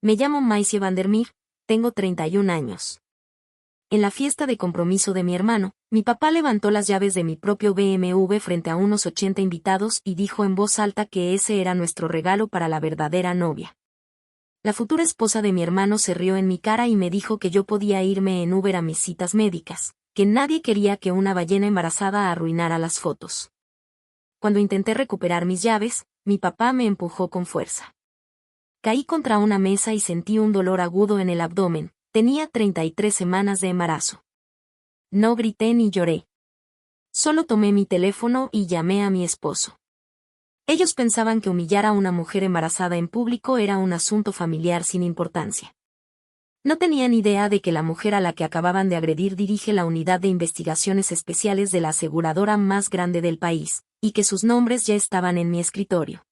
Me llamo Maisie Vandermeer, tengo 31 años. En la fiesta de compromiso de mi hermano, mi papá levantó las llaves de mi propio BMW frente a unos 80 invitados y dijo en voz alta que ese era nuestro regalo para la verdadera novia. La futura esposa de mi hermano se rió en mi cara y me dijo que yo podía irme en Uber a mis citas médicas, que nadie quería que una ballena embarazada arruinara las fotos. Cuando intenté recuperar mis llaves, mi papá me empujó con fuerza. Caí contra una mesa y sentí un dolor agudo en el abdomen. Tenía 33 semanas de embarazo. No grité ni lloré. Solo tomé mi teléfono y llamé a mi esposo. Ellos pensaban que humillar a una mujer embarazada en público era un asunto familiar sin importancia. No tenían idea de que la mujer a la que acababan de agredir dirige la unidad de investigaciones especiales de la aseguradora más grande del país, y que sus nombres ya estaban en mi escritorio.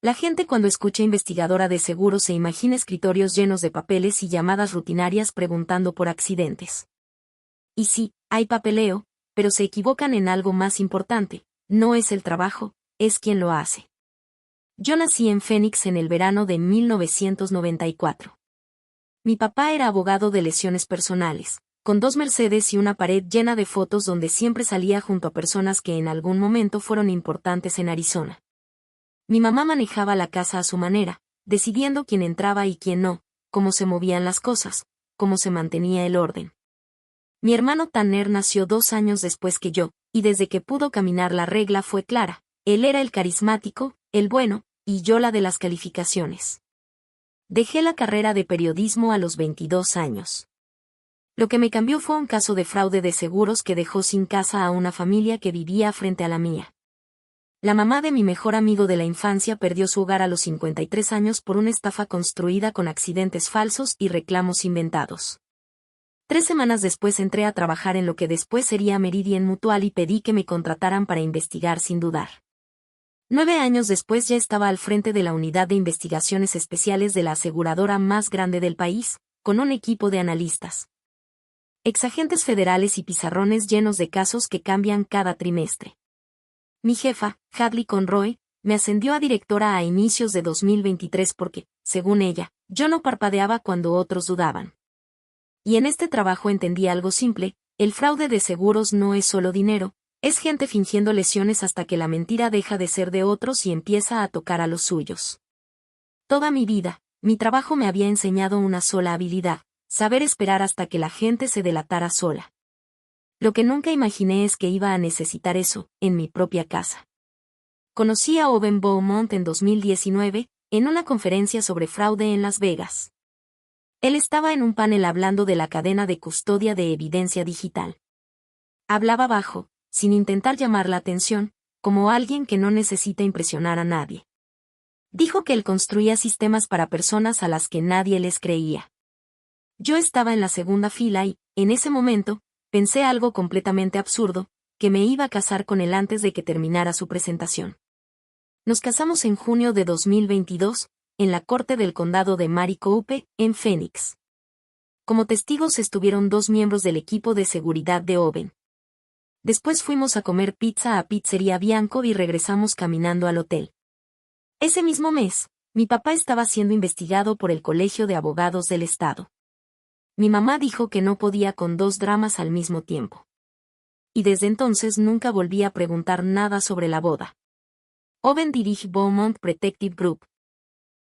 La gente cuando escucha investigadora de seguros se imagina escritorios llenos de papeles y llamadas rutinarias preguntando por accidentes. Y sí, hay papeleo, pero se equivocan en algo más importante, no es el trabajo, es quien lo hace. Yo nací en Phoenix en el verano de 1994. Mi papá era abogado de lesiones personales, con 2 Mercedes y una pared llena de fotos donde siempre salía junto a personas que en algún momento fueron importantes en Arizona. Mi mamá manejaba la casa a su manera, decidiendo quién entraba y quién no, cómo se movían las cosas, cómo se mantenía el orden. Mi hermano Tanner nació 2 años después que yo, y desde que pudo caminar la regla fue clara, él era el carismático, el bueno, y yo la de las calificaciones. Dejé la carrera de periodismo a los 22 años. Lo que me cambió fue un caso de fraude de seguros que dejó sin casa a una familia que vivía frente a la mía. La mamá de mi mejor amigo de la infancia perdió su hogar a los 53 años por una estafa construida con accidentes falsos y reclamos inventados. 3 semanas después entré a trabajar en lo que después sería Meridian Mutual y pedí que me contrataran para investigar sin dudar. 9 años después ya estaba al frente de la unidad de investigaciones especiales de la aseguradora más grande del país, con un equipo de analistas, exagentes federales y pizarrones llenos de casos que cambian cada trimestre. Mi jefa, Hadley Conroy, me ascendió a directora a inicios de 2023 porque, según ella, yo no parpadeaba cuando otros dudaban. Y en este trabajo entendí algo simple, el fraude de seguros no es solo dinero, es gente fingiendo lesiones hasta que la mentira deja de ser de otros y empieza a tocar a los suyos. Toda mi vida, mi trabajo me había enseñado una sola habilidad, saber esperar hasta que la gente se delatara sola. Lo que nunca imaginé es que iba a necesitar eso, en mi propia casa. Conocí a Owen Beaumont en 2019, en una conferencia sobre fraude en Las Vegas. Él estaba en un panel hablando de la cadena de custodia de evidencia digital. Hablaba bajo, sin intentar llamar la atención, como alguien que no necesita impresionar a nadie. Dijo que él construía sistemas para personas a las que nadie les creía. Yo estaba en la segunda fila y, en ese momento, pensé algo completamente absurdo, que me iba a casar con él antes de que terminara su presentación. Nos casamos en junio de 2022, en la corte del condado de Maricopa, en Phoenix. Como testigos estuvieron 2 miembros del equipo de seguridad de Owen. Después fuimos a comer pizza a Pizzeria Bianco y regresamos caminando al hotel. Ese mismo mes, mi papá estaba siendo investigado por el Colegio de Abogados del Estado. Mi mamá dijo que no podía con 2 dramas al mismo tiempo. Y desde entonces nunca volví a preguntar nada sobre la boda. Owen dirige Beaumont Protective Group.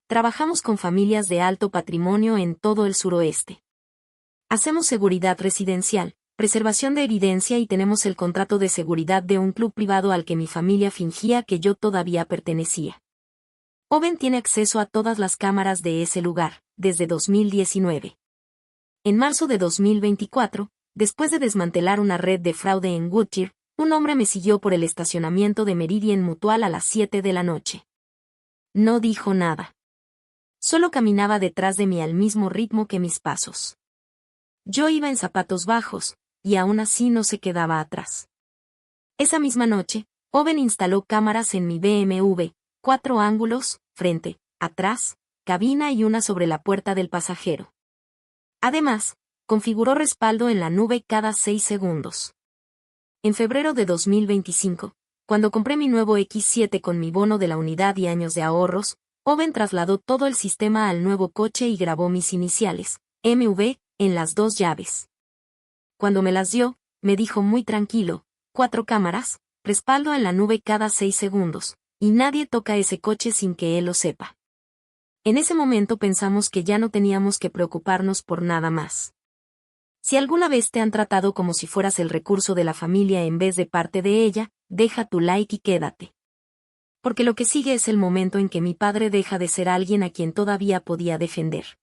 Trabajamos con familias de alto patrimonio en todo el suroeste. Hacemos seguridad residencial, preservación de evidencia y tenemos el contrato de seguridad de un club privado al que mi familia fingía que yo todavía pertenecía. Owen tiene acceso a todas las cámaras de ese lugar, desde 2019. En marzo de 2024, después de desmantelar una red de fraude en Goodyear, un hombre me siguió por el estacionamiento de Meridian Mutual a las 7 de la noche. No dijo nada. Solo caminaba detrás de mí al mismo ritmo que mis pasos. Yo iba en zapatos bajos, y aún así no se quedaba atrás. Esa misma noche, Owen instaló cámaras en mi BMW, 4 ángulos, frente, atrás, cabina y una sobre la puerta del pasajero. Además, configuró respaldo en la nube cada 6 segundos. En febrero de 2025, cuando compré mi nuevo X7 con mi bono de la unidad y años de ahorros, Owen trasladó todo el sistema al nuevo coche y grabó mis iniciales, MV, en las 2 llaves. Cuando me las dio, me dijo muy tranquilo, 4 cámaras, respaldo en la nube cada 6 segundos, y nadie toca ese coche sin que él lo sepa. En ese momento pensamos que ya no teníamos que preocuparnos por nada más. Si alguna vez te han tratado como si fueras el recurso de la familia en vez de parte de ella, deja tu like y quédate. Porque lo que sigue es el momento en que mi padre deja de ser alguien a quien todavía podía defender.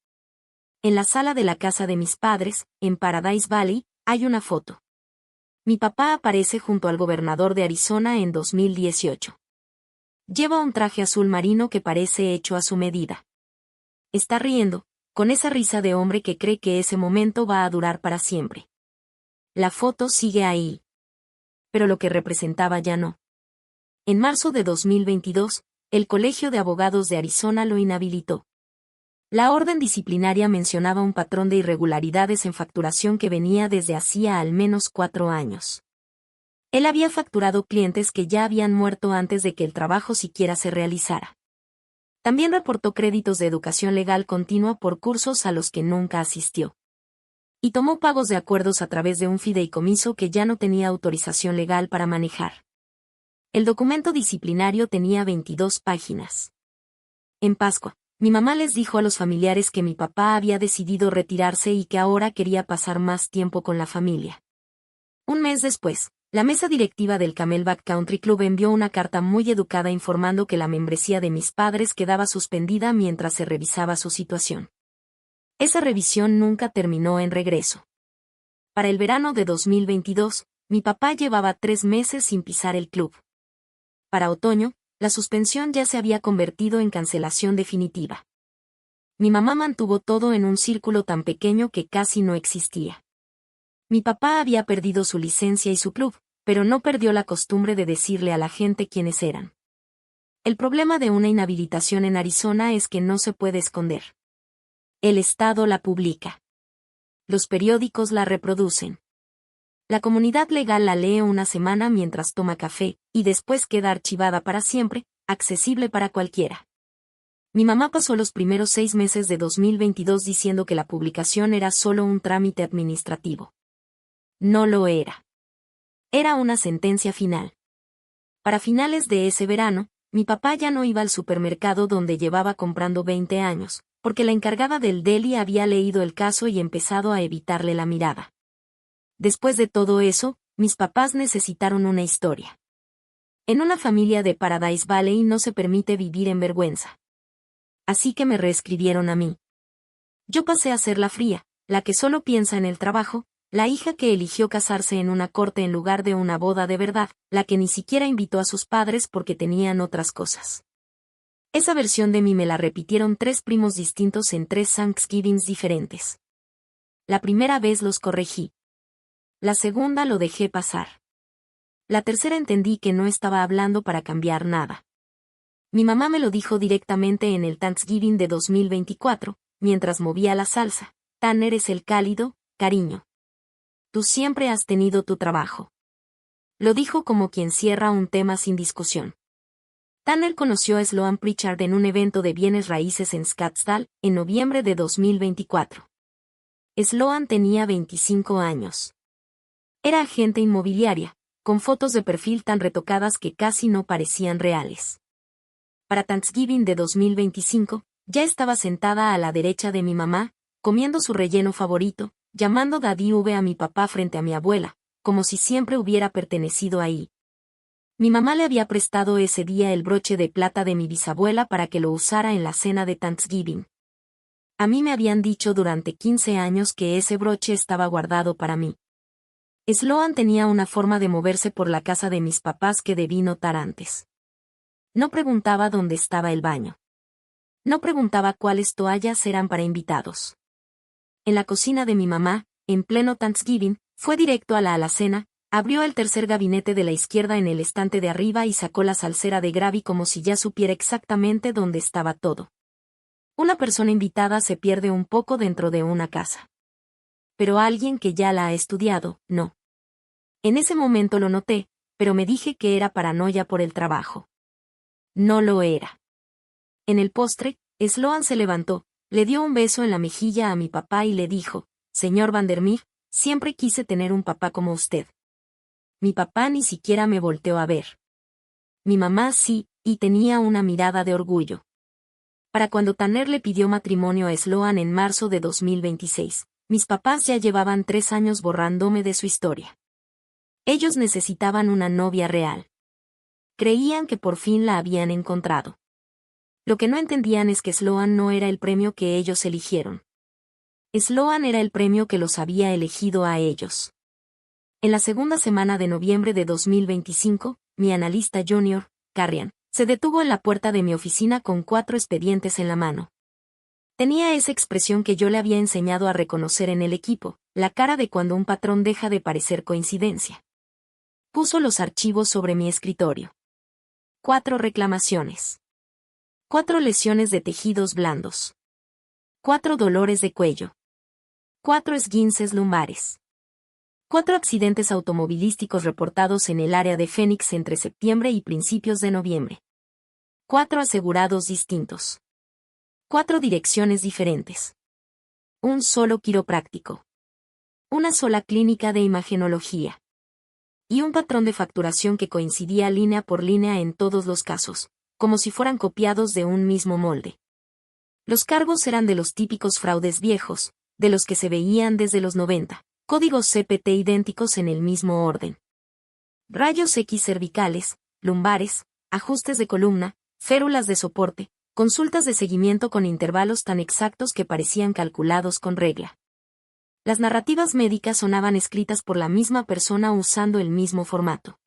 En la sala de la casa de mis padres, en Paradise Valley, hay una foto. Mi papá aparece junto al gobernador de Arizona en 2018. Lleva un traje azul marino que parece hecho a su medida. Está riendo, con esa risa de hombre que cree que ese momento va a durar para siempre. La foto sigue ahí. Pero lo que representaba ya no. En marzo de 2022, el Colegio de Abogados de Arizona lo inhabilitó. La orden disciplinaria mencionaba un patrón de irregularidades en facturación que venía desde hacía al menos 4 años. Él había facturado clientes que ya habían muerto antes de que el trabajo siquiera se realizara. También reportó créditos de educación legal continua por cursos a los que nunca asistió. Y tomó pagos de acuerdos a través de un fideicomiso que ya no tenía autorización legal para manejar. El documento disciplinario tenía 22 páginas. En Pascua, mi mamá les dijo a los familiares que mi papá había decidido retirarse y que ahora quería pasar más tiempo con la familia. Un mes después, la mesa directiva del Camelback Country Club envió una carta muy educada informando que la membresía de mis padres quedaba suspendida mientras se revisaba su situación. Esa revisión nunca terminó en regreso. Para el verano de 2022, mi papá llevaba 3 meses sin pisar el club. Para otoño, la suspensión ya se había convertido en cancelación definitiva. Mi mamá mantuvo todo en un círculo tan pequeño que casi no existía. Mi papá había perdido su licencia y su club, pero no perdió la costumbre de decirle a la gente quiénes eran. El problema de una inhabilitación en Arizona es que no se puede esconder. El Estado la publica. Los periódicos la reproducen. La comunidad legal la lee una semana mientras toma café, y después queda archivada para siempre, accesible para cualquiera. Mi mamá pasó los primeros 6 meses de 2022 diciendo que la publicación era solo un trámite administrativo. No lo era. Era una sentencia final. Para finales de ese verano, mi papá ya no iba al supermercado donde llevaba comprando 20 años, porque la encargada del deli había leído el caso y empezado a evitarle la mirada. Después de todo eso, mis papás necesitaron una historia. En una familia de Paradise Valley no se permite vivir en vergüenza. Así que me reescribieron a mí. Yo pasé a ser la fría, la que solo piensa en el trabajo, la hija que eligió casarse en una corte en lugar de una boda de verdad, la que ni siquiera invitó a sus padres porque tenían otras cosas. Esa versión de mí me la repitieron 3 primos distintos en 3 Thanksgivings diferentes. La primera vez los corregí. La segunda lo dejé pasar. La tercera entendí que no estaba hablando para cambiar nada. Mi mamá me lo dijo directamente en el Thanksgiving de 2024, mientras movía la salsa. Tanner es el cálido, cariño. Tú siempre has tenido tu trabajo. Lo dijo como quien cierra un tema sin discusión. Tanner conoció a Sloan Pritchard en un evento de bienes raíces en Scottsdale, en noviembre de 2024. Sloan tenía 25 años. Era agente inmobiliaria, con fotos de perfil tan retocadas que casi no parecían reales. Para Thanksgiving de 2025, ya estaba sentada a la derecha de mi mamá, comiendo su relleno favorito, llamando Daddy V a mi papá frente a mi abuela, como si siempre hubiera pertenecido ahí. Mi mamá le había prestado ese día el broche de plata de mi bisabuela para que lo usara en la cena de Thanksgiving. A mí me habían dicho durante 15 años que ese broche estaba guardado para mí. Sloan tenía una forma de moverse por la casa de mis papás que debí notar antes. No preguntaba dónde estaba el baño. No preguntaba cuáles toallas eran para invitados. En la cocina de mi mamá, en pleno Thanksgiving, fue directo a la alacena, abrió el tercer gabinete de la izquierda en el estante de arriba y sacó la salsera de gravy como si ya supiera exactamente dónde estaba todo. Una persona invitada se pierde un poco dentro de una casa. Pero alguien que ya la ha estudiado, no. En ese momento lo noté, pero me dije que era paranoia por el trabajo. No lo era. En el postre, Sloan se levantó, le dio un beso en la mejilla a mi papá y le dijo: «Señor Vandermeer, siempre quise tener un papá como usted». Mi papá ni siquiera me volteó a ver. Mi mamá sí, y tenía una mirada de orgullo. Para cuando Tanner le pidió matrimonio a Sloan en marzo de 2026, mis papás ya llevaban 3 años borrándome de su historia. Ellos necesitaban una novia real. Creían que por fin la habían encontrado. Lo que no entendían es que Sloan no era el premio que ellos eligieron. Sloan era el premio que los había elegido a ellos. En la segunda semana de noviembre de 2025, mi analista junior, Carrian, se detuvo en la puerta de mi oficina con 4 expedientes en la mano. Tenía esa expresión que yo le había enseñado a reconocer en el equipo, la cara de cuando un patrón deja de parecer coincidencia. Puso los archivos sobre mi escritorio. 4 reclamaciones. 4 lesiones de tejidos blandos. 4 dolores de cuello. 4 esguinces lumbares. 4 accidentes automovilísticos reportados en el área de Phoenix entre septiembre y principios de noviembre. 4 asegurados distintos. 4 direcciones diferentes. Un solo quiropráctico. Una sola clínica de imagenología. Y un patrón de facturación que coincidía línea por línea en todos los casos, como si fueran copiados de un mismo molde. Los cargos eran de los típicos fraudes viejos, de los que se veían desde los 90, códigos CPT idénticos en el mismo orden. Rayos X cervicales, lumbares, ajustes de columna, férulas de soporte, consultas de seguimiento con intervalos tan exactos que parecían calculados con regla. Las narrativas médicas sonaban escritas por la misma persona usando el mismo formato.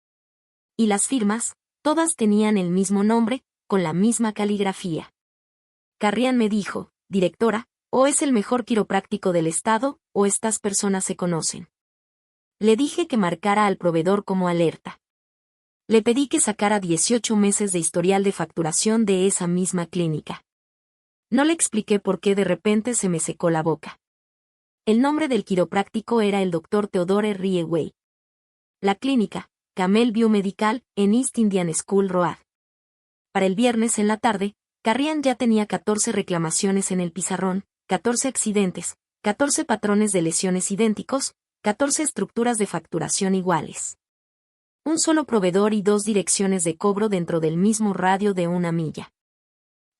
Y las firmas, todas tenían el mismo nombre, con la misma caligrafía. Carrian me dijo: «Directora, o es el mejor quiropráctico del estado, o estas personas se conocen». Le dije que marcara al proveedor como alerta. Le pedí que sacara 18 meses de historial de facturación de esa misma clínica. No le expliqué por qué de repente se me secó la boca. El nombre del quiropráctico era el Dr. Theodore Rieway. La clínica, Camel View Medical, en East Indian School Road. Para el viernes en la tarde, Carrian ya tenía 14 reclamaciones en el pizarrón, 14 accidentes, 14 patrones de lesiones idénticos, 14 estructuras de facturación iguales. Un solo proveedor y 2 direcciones de cobro dentro del mismo radio de 1 milla.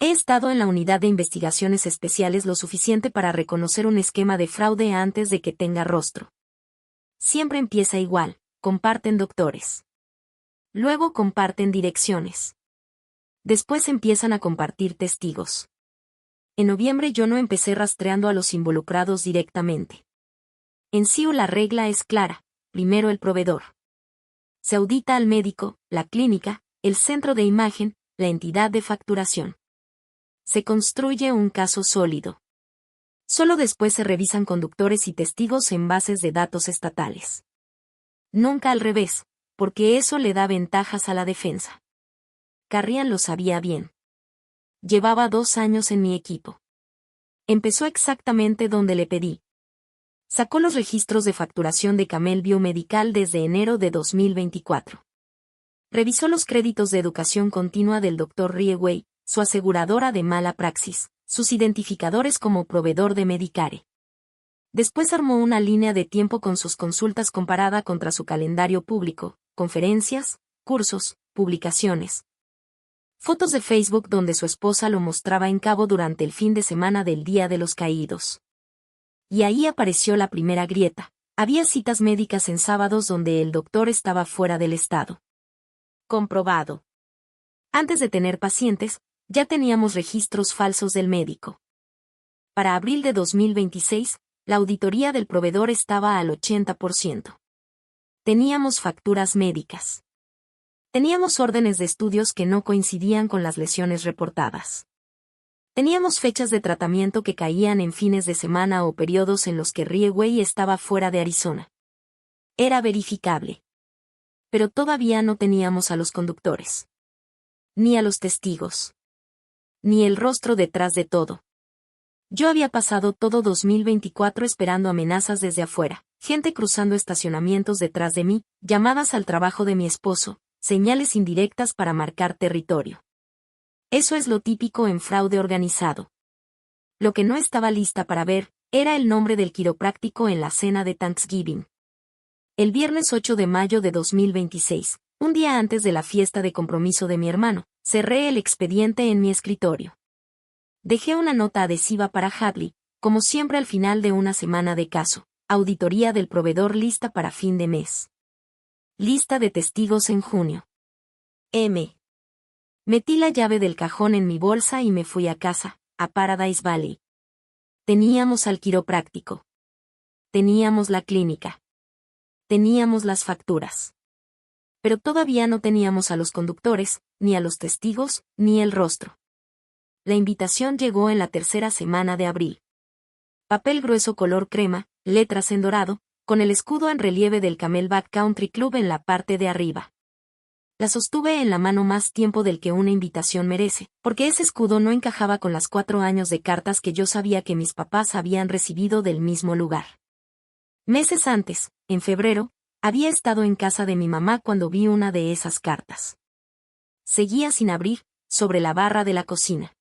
He estado en la unidad de investigaciones especiales lo suficiente para reconocer un esquema de fraude antes de que tenga rostro. Siempre empieza igual, comparten doctores. Luego comparten direcciones. Después empiezan a compartir testigos. En noviembre yo no empecé rastreando a los involucrados directamente. En sí la regla es clara: primero el proveedor. Se audita al médico, la clínica, el centro de imagen, la entidad de facturación. Se construye un caso sólido. Solo después se revisan conductores y testigos en bases de datos estatales. Nunca al revés, porque eso le da ventajas a la defensa. Carrian lo sabía bien. Llevaba 2 años en mi equipo. Empezó exactamente donde le pedí. Sacó los registros de facturación de Camel View Medical desde enero de 2024. Revisó los créditos de educación continua del Dr. Rieway, su aseguradora de mala praxis, sus identificadores como proveedor de Medicare. Después armó una línea de tiempo con sus consultas comparada contra su calendario público, conferencias, cursos, publicaciones. Fotos de Facebook donde su esposa lo mostraba en Cabo durante el fin de semana del Día de los Caídos. Y ahí apareció la primera grieta. Había citas médicas en sábados donde el doctor estaba fuera del estado. Comprobado. Antes de tener pacientes, ya teníamos registros falsos del médico. Para abril de 2026, la auditoría del proveedor estaba al 80%. Teníamos facturas médicas. Teníamos órdenes de estudios que no coincidían con las lesiones reportadas. Teníamos fechas de tratamiento que caían en fines de semana o periodos en los que Rieway estaba fuera de Arizona. Era verificable. Pero todavía no teníamos a los conductores. Ni a los testigos. Ni el rostro detrás de todo. Yo había pasado todo 2024 esperando amenazas desde afuera, gente cruzando estacionamientos detrás de mí, llamadas al trabajo de mi esposo, señales indirectas para marcar territorio. Eso es lo típico en fraude organizado. Lo que no estaba lista para ver, era el nombre del quiropráctico en la cena de Thanksgiving. El viernes 8 de mayo de 2026, un día antes de la fiesta de compromiso de mi hermano, cerré el expediente en mi escritorio. Dejé una nota adhesiva para Hadley, como siempre al final de una semana de caso, auditoría del proveedor lista para fin de mes. Lista de testigos en junio. M. Metí la llave del cajón en mi bolsa y me fui a casa, a Paradise Valley. Teníamos al quiropráctico. Teníamos la clínica. Teníamos las facturas. Pero todavía no teníamos a los conductores, ni a los testigos, ni el rostro. La invitación llegó en la tercera semana de abril. Papel grueso color crema, letras en dorado, con el escudo en relieve del Camelback Country Club en la parte de arriba. La sostuve en la mano más tiempo del que una invitación merece, porque ese escudo no encajaba con las 4 años de cartas que yo sabía que mis papás habían recibido del mismo lugar. Meses antes, en febrero, había estado en casa de mi mamá cuando vi una de esas cartas. Seguía sin abrir, sobre la barra de la cocina.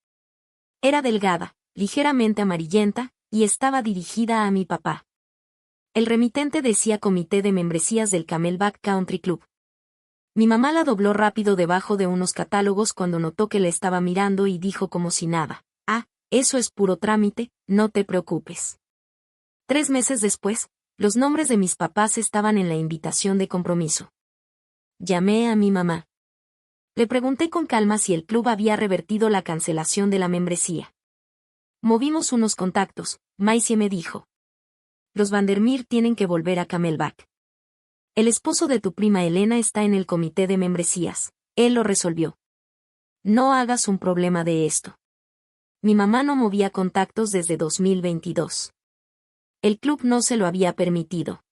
Era delgada, ligeramente amarillenta, y estaba dirigida a mi papá. El remitente decía Comité de Membresías del Camelback Country Club. Mi mamá la dobló rápido debajo de unos catálogos cuando notó que le estaba mirando y dijo como si nada: «Ah, eso es puro trámite, no te preocupes». 3 meses después, los nombres de mis papás estaban en la invitación de compromiso. Llamé a mi mamá. Le pregunté con calma si el club había revertido la cancelación de la membresía. Movimos unos contactos, Maisie me dijo. Los Vandermeer tienen que volver a Camelback. El esposo de tu prima Elena está en el comité de membresías, él lo resolvió. No hagas un problema de esto. Mi mamá no movía contactos desde 2022. El club no se lo había permitido.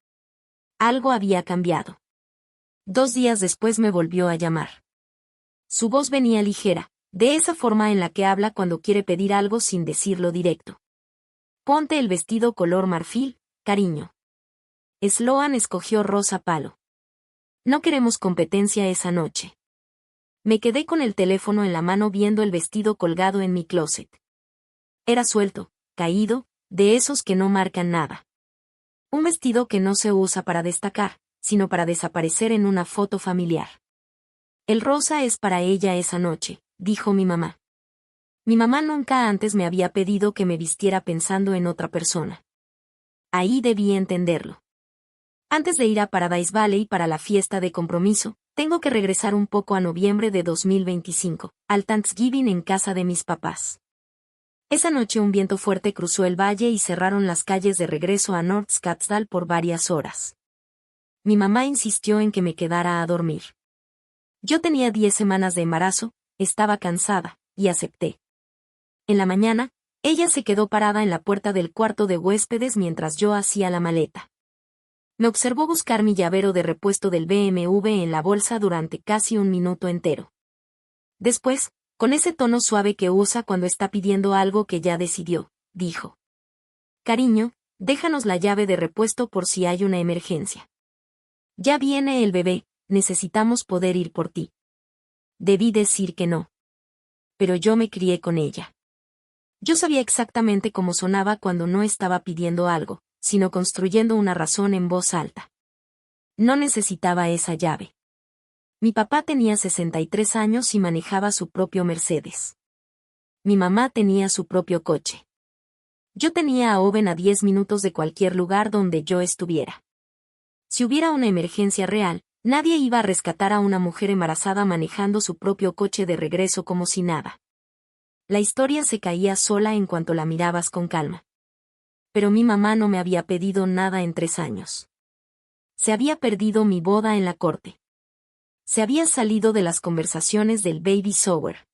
Algo había cambiado. 2 días después me volvió a llamar. Su voz venía ligera, de esa forma en la que habla cuando quiere pedir algo sin decirlo directo. Ponte el vestido color marfil, cariño. Sloan escogió rosa palo. No queremos competencia esa noche. Me quedé con el teléfono en la mano viendo el vestido colgado en mi closet. Era suelto, caído, de esos que no marcan nada. Un vestido que no se usa para destacar, sino para desaparecer en una foto familiar. El rosa es para ella esa noche, dijo mi mamá. Mi mamá nunca antes me había pedido que me vistiera pensando en otra persona. Ahí debí entenderlo. Antes de ir a Paradise Valley para la fiesta de compromiso, tengo que regresar un poco a noviembre de 2025, al Thanksgiving en casa de mis papás. Esa noche un viento fuerte cruzó el valle y cerraron las calles de regreso a North Scottsdale por varias horas. Mi mamá insistió en que me quedara a dormir. Yo tenía 10 semanas de embarazo, estaba cansada, y acepté. En la mañana, ella se quedó parada en la puerta del cuarto de huéspedes mientras yo hacía la maleta. Me observó buscar mi llavero de repuesto del BMW en la bolsa durante casi 1 minuto entero. Después, con ese tono suave que usa cuando está pidiendo algo que ya decidió, dijo: «Cariño, déjanos la llave de repuesto por si hay una emergencia. Ya viene el bebé, necesitamos poder ir por ti». Debí decir que no. Pero yo me crié con ella. Yo sabía exactamente cómo sonaba cuando no estaba pidiendo algo, sino construyendo una razón en voz alta. No necesitaba esa llave. Mi papá tenía 63 años y manejaba su propio Mercedes. Mi mamá tenía su propio coche. Yo tenía a Owen a 10 minutos de cualquier lugar donde yo estuviera. Si hubiera una emergencia real, nadie iba a rescatar a una mujer embarazada manejando su propio coche de regreso como si nada. La historia se caía sola en cuanto la mirabas con calma. Pero mi mamá no me había pedido nada en 3 años. Se había perdido mi boda en la corte. Se había salido de las conversaciones del baby shower.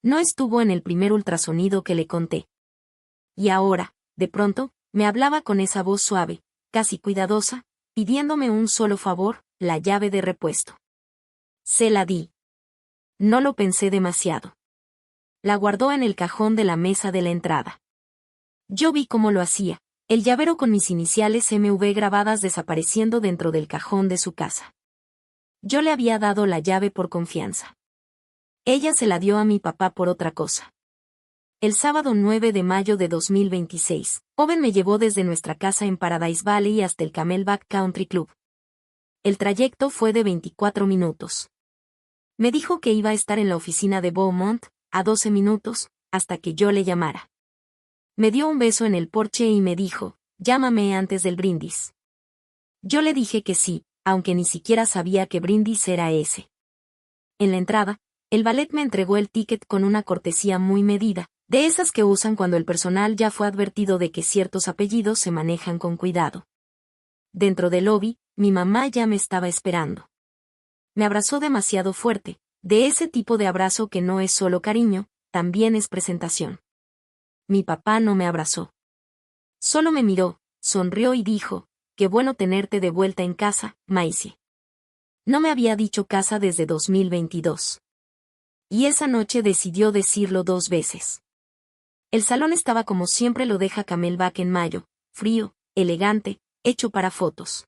No estuvo en el primer ultrasonido que le conté. Y ahora, de pronto, me hablaba con esa voz suave, casi cuidadosa, pidiéndome un solo favor, la llave de repuesto. Se la di. No lo pensé demasiado. La guardó en el cajón de la mesa de la entrada. Yo vi cómo lo hacía, el llavero con mis iniciales MV grabadas desapareciendo dentro del cajón de su casa. Yo le había dado la llave por confianza. Ella se la dio a mi papá por otra cosa. El sábado 9 de mayo de 2026, Owen me llevó desde nuestra casa en Paradise Valley hasta el Camelback Country Club. El trayecto fue de 24 minutos. Me dijo que iba a estar en la oficina de Beaumont, a 12 minutos, hasta que yo le llamara. Me dio un beso en el porche y me dijo, llámame antes del brindis. Yo le dije que sí, aunque ni siquiera sabía qué brindis era ese. En la entrada, el valet me entregó el ticket con una cortesía muy medida, de esas que usan cuando el personal ya fue advertido de que ciertos apellidos se manejan con cuidado. Dentro del lobby, mi mamá ya me estaba esperando. Me abrazó demasiado fuerte, de ese tipo de abrazo que no es solo cariño, también es presentación. Mi papá no me abrazó. Solo me miró, sonrió y dijo, qué bueno tenerte de vuelta en casa, Maisie. No me había dicho casa desde 2022. Y esa noche decidió decirlo 2 veces. El salón estaba como siempre lo deja Camelback en mayo, frío, elegante, hecho para fotos.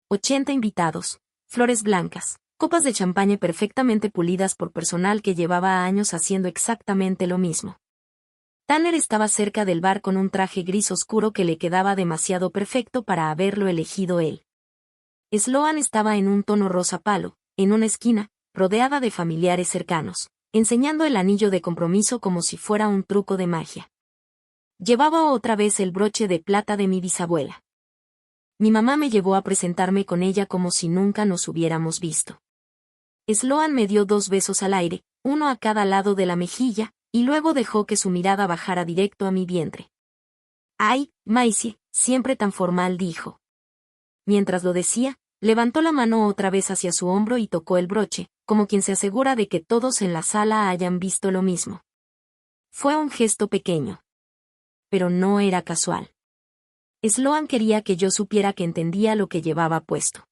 80 invitados, flores blancas, copas de champaña perfectamente pulidas por personal que llevaba años haciendo exactamente lo mismo. Tanner estaba cerca del bar con un traje gris oscuro que le quedaba demasiado perfecto para haberlo elegido él. Sloan estaba en un tono rosa palo, en una esquina, rodeada de familiares cercanos, enseñando el anillo de compromiso como si fuera un truco de magia. Llevaba otra vez el broche de plata de mi bisabuela. Mi mamá me llevó a presentarme con ella como si nunca nos hubiéramos visto. Sloan me dio 2 besos al aire, uno a cada lado de la mejilla, y luego dejó que su mirada bajara directo a mi vientre. «Ay, Maisie, siempre tan formal», dijo. Mientras lo decía, levantó la mano otra vez hacia su hombro y tocó el broche, como quien se asegura de que todos en la sala hayan visto lo mismo. Fue un gesto pequeño. Pero no era casual. Sloan quería que yo supiera que entendía lo que llevaba puesto.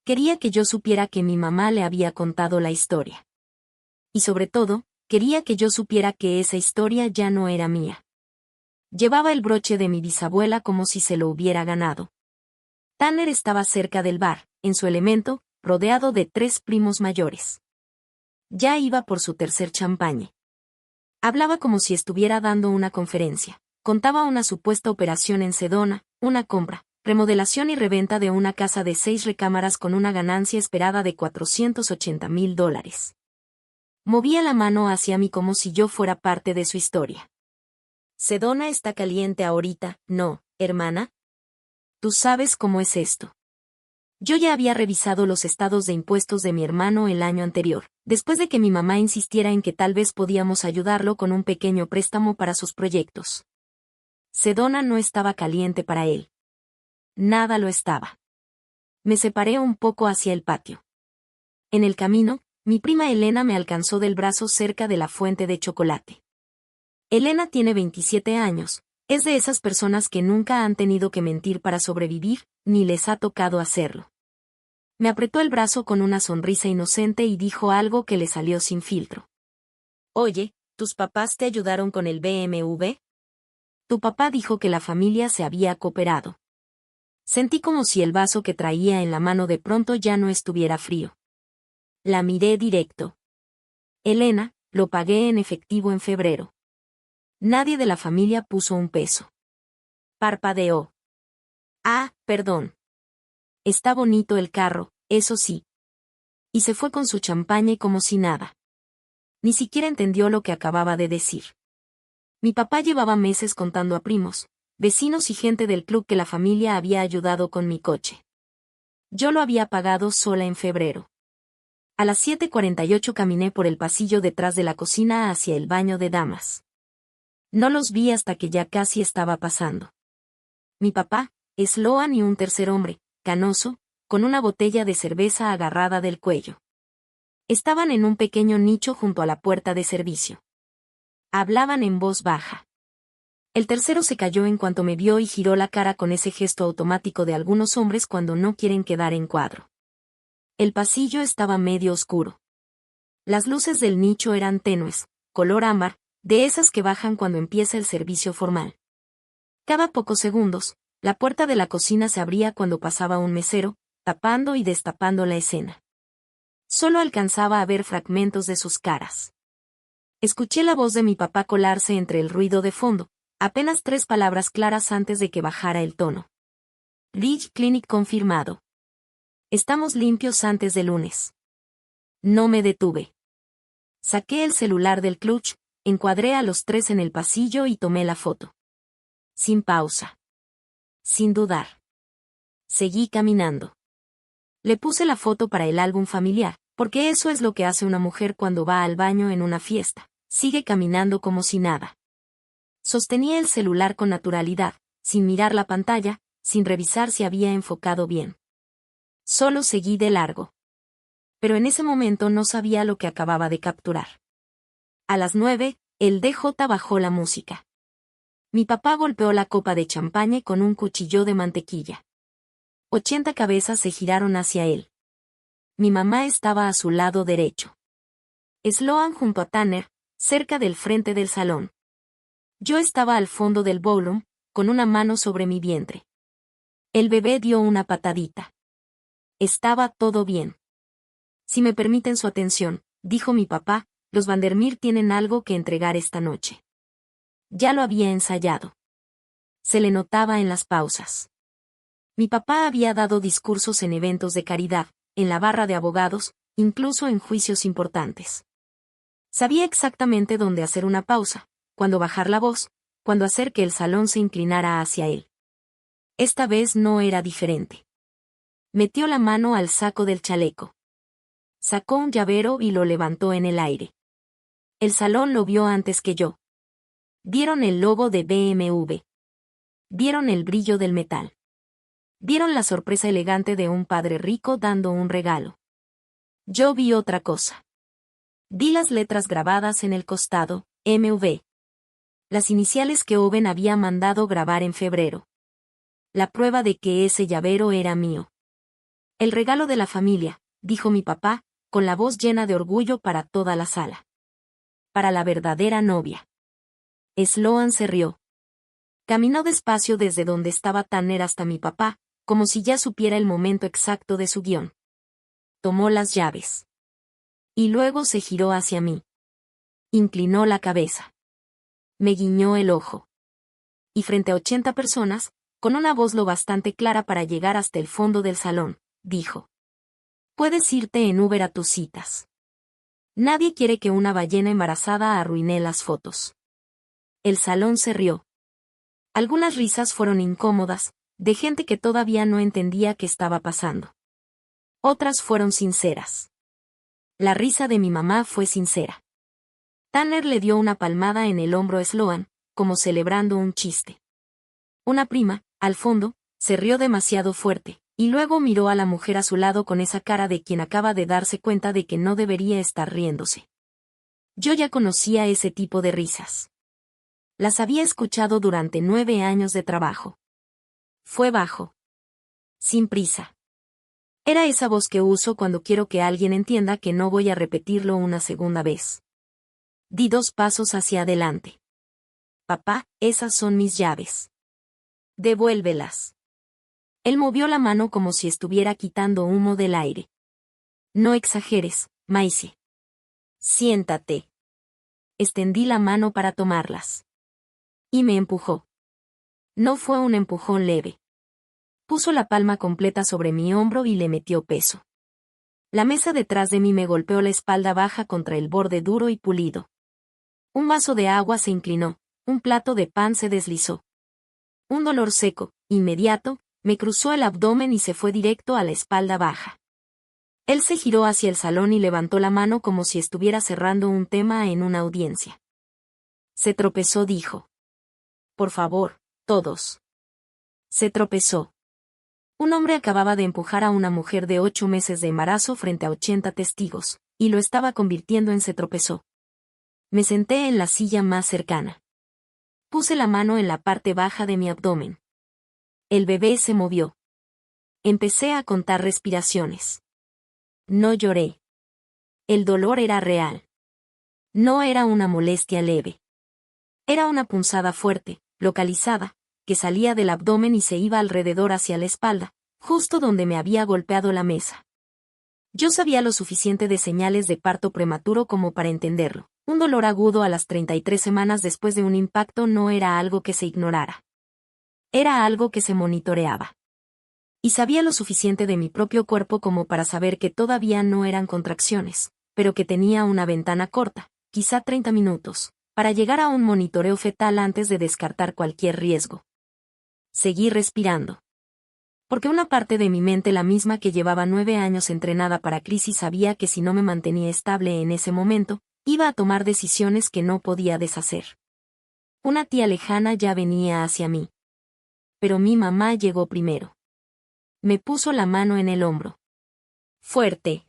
Quería que yo supiera que mi mamá le había contado la historia. Y sobre todo, quería que yo supiera que esa historia ya no era mía. Llevaba el broche de mi bisabuela como si se lo hubiera ganado. Tanner estaba cerca del bar, en su elemento, rodeado de 3 primos mayores. Ya iba por su tercer champagne. Hablaba como si estuviera dando una conferencia. Contaba una supuesta operación en Sedona, una compra, remodelación y reventa de una casa de 6 recámaras con una ganancia esperada de $480,000. Movía la mano hacia mí como si yo fuera parte de su historia. «Sedona está caliente ahorita, ¿no, hermana? Tú sabes cómo es esto». Yo ya había revisado los estados de impuestos de mi hermano el año anterior, después de que mi mamá insistiera en que tal vez podíamos ayudarlo con un pequeño préstamo para sus proyectos. Sedona no estaba caliente para él. Nada lo estaba. Me separé un poco hacia el patio. En el camino, mi prima Elena me alcanzó del brazo cerca de la fuente de chocolate. Elena tiene 27 años, es de esas personas que nunca han tenido que mentir para sobrevivir, ni les ha tocado hacerlo. Me apretó el brazo con una sonrisa inocente y dijo algo que le salió sin filtro. «Oye, ¿tus papás te ayudaron con el BMW? Tu papá dijo que la familia se había cooperado». Sentí como si el vaso que traía en la mano de pronto ya no estuviera frío. La miré directo. «Elena, lo pagué en efectivo en febrero». Nadie de la familia puso un peso. Parpadeó. «Ah, perdón. Está bonito el carro, eso sí». Y se fue con su champaña como si nada. Ni siquiera entendió lo que acababa de decir. Mi papá llevaba meses contando a primos, vecinos y gente del club que la familia había ayudado con mi coche. Yo lo había pagado sola en febrero. A las 7:48 caminé por el pasillo detrás de la cocina hacia el baño de damas. No los vi hasta que ya casi estaba pasando. Mi papá, Sloan y un tercer hombre, canoso, con una botella de cerveza agarrada del cuello. Estaban en un pequeño nicho junto a la puerta de servicio. Hablaban en voz baja. El tercero se calló en cuanto me vio y giró la cara con ese gesto automático de algunos hombres cuando no quieren quedar en cuadro. El pasillo estaba medio oscuro. Las luces del nicho eran tenues, color ámbar, de esas que bajan cuando empieza el servicio formal. Cada pocos segundos, la puerta de la cocina se abría cuando pasaba un mesero, tapando y destapando la escena. Solo alcanzaba a ver fragmentos de sus caras. Escuché la voz de mi papá colarse entre el ruido de fondo, apenas 3 palabras claras antes de que bajara el tono. Ridge Clinic confirmado. Estamos limpios antes de lunes. No me detuve. Saqué el celular del clutch, encuadré a los 3 en el pasillo y tomé la foto. Sin pausa. Sin dudar. Seguí caminando. Le puse la foto para el álbum familiar, porque eso es lo que hace una mujer cuando va al baño en una fiesta. Sigue caminando como si nada. Sostenía el celular con naturalidad, sin mirar la pantalla, sin revisar si había enfocado bien. Solo seguí de largo. Pero en ese momento no sabía lo que acababa de capturar. A las 9, el DJ bajó la música. Mi papá golpeó la copa de champaña con un cuchillo de mantequilla. 80 cabezas se giraron hacia él. Mi mamá estaba a su lado derecho. Sloan junto a Tanner, cerca del frente del salón. Yo estaba al fondo del ballroom, con una mano sobre mi vientre. El bebé dio una patadita. Estaba todo bien. Si me permiten su atención, dijo mi papá, los Vandermeer tienen algo que entregar esta noche. Ya lo había ensayado. Se le notaba en las pausas. Mi papá había dado discursos en eventos de caridad, en la barra de abogados, incluso en juicios importantes. Sabía exactamente dónde hacer una pausa, cuándo bajar la voz, cuándo hacer que el salón se inclinara hacia él. Esta vez no era diferente. Metió la mano al saco del chaleco. Sacó un llavero y lo levantó en el aire. El salón lo vio antes que yo. Vieron el logo de BMW. Vieron el brillo del metal. Vieron la sorpresa elegante de un padre rico dando un regalo. Yo vi otra cosa. Vi las letras grabadas en el costado, MV. Las iniciales que Owen había mandado grabar en febrero. La prueba de que ese llavero era mío. El regalo de la familia, dijo mi papá, con la voz llena de orgullo para toda la sala. Para la verdadera novia. Sloan se rió. Caminó despacio desde donde estaba Tanner hasta mi papá, como si ya supiera el momento exacto de su guión. Tomó las llaves. Y luego se giró hacia mí. Inclinó la cabeza. Me guiñó el ojo. Y frente a 80 personas, con una voz lo bastante clara para llegar hasta el fondo del salón, dijo. Puedes irte en Uber a tus citas. Nadie quiere que una ballena embarazada arruine las fotos. El salón se rió. Algunas risas fueron incómodas, de gente que todavía no entendía qué estaba pasando. Otras fueron sinceras. La risa de mi mamá fue sincera. Tanner le dio una palmada en el hombro a Sloan, como celebrando un chiste. Una prima, al fondo, se rió demasiado fuerte, y luego miró a la mujer a su lado con esa cara de quien acaba de darse cuenta de que no debería estar riéndose. Yo ya conocía ese tipo de risas. Las había escuchado durante 9 años de trabajo. Fue bajo. Sin prisa. Era esa voz que uso cuando quiero que alguien entienda que no voy a repetirlo una segunda vez. Di 2 pasos hacia adelante. Papá, esas son mis llaves. Devuélvelas. Él movió la mano como si estuviera quitando humo del aire. No exageres, Maisie. Siéntate. Extendí la mano para tomarlas. Y me empujó. No fue un empujón leve. Puso la palma completa sobre mi hombro y le metió peso. La mesa detrás de mí me golpeó la espalda baja contra el borde duro y pulido. Un vaso de agua se inclinó, un plato de pan se deslizó. Un dolor seco, inmediato, me cruzó el abdomen y se fue directo a la espalda baja. Él se giró hacia el salón y levantó la mano como si estuviera cerrando un tema en una audiencia. Se tropezó, dijo. Por favor, todos. Se tropezó. Un hombre acababa de empujar a una mujer de 8 meses de embarazo frente a 80 testigos, y lo estaba convirtiendo en se tropezó. Me senté en la silla más cercana. Puse la mano en la parte baja de mi abdomen. El bebé se movió. Empecé a contar respiraciones. No lloré. El dolor era real. No era una molestia leve. Era una punzada fuerte, localizada, que salía del abdomen y se iba alrededor hacia la espalda, justo donde me había golpeado la mesa. Yo sabía lo suficiente de señales de parto prematuro como para entenderlo. Un dolor agudo a las 33 semanas después de un impacto no era algo que se ignorara. Era algo que se monitoreaba. Y sabía lo suficiente de mi propio cuerpo como para saber que todavía no eran contracciones, pero que tenía una ventana corta, quizá 30 minutos, para llegar a un monitoreo fetal antes de descartar cualquier riesgo. Seguí respirando. Porque una parte de mi mente, la misma que llevaba 9 años entrenada para crisis, sabía que si no me mantenía estable en ese momento, iba a tomar decisiones que no podía deshacer. Una tía lejana ya venía hacia mí. Pero mi mamá llegó primero. Me puso la mano en el hombro. Fuerte.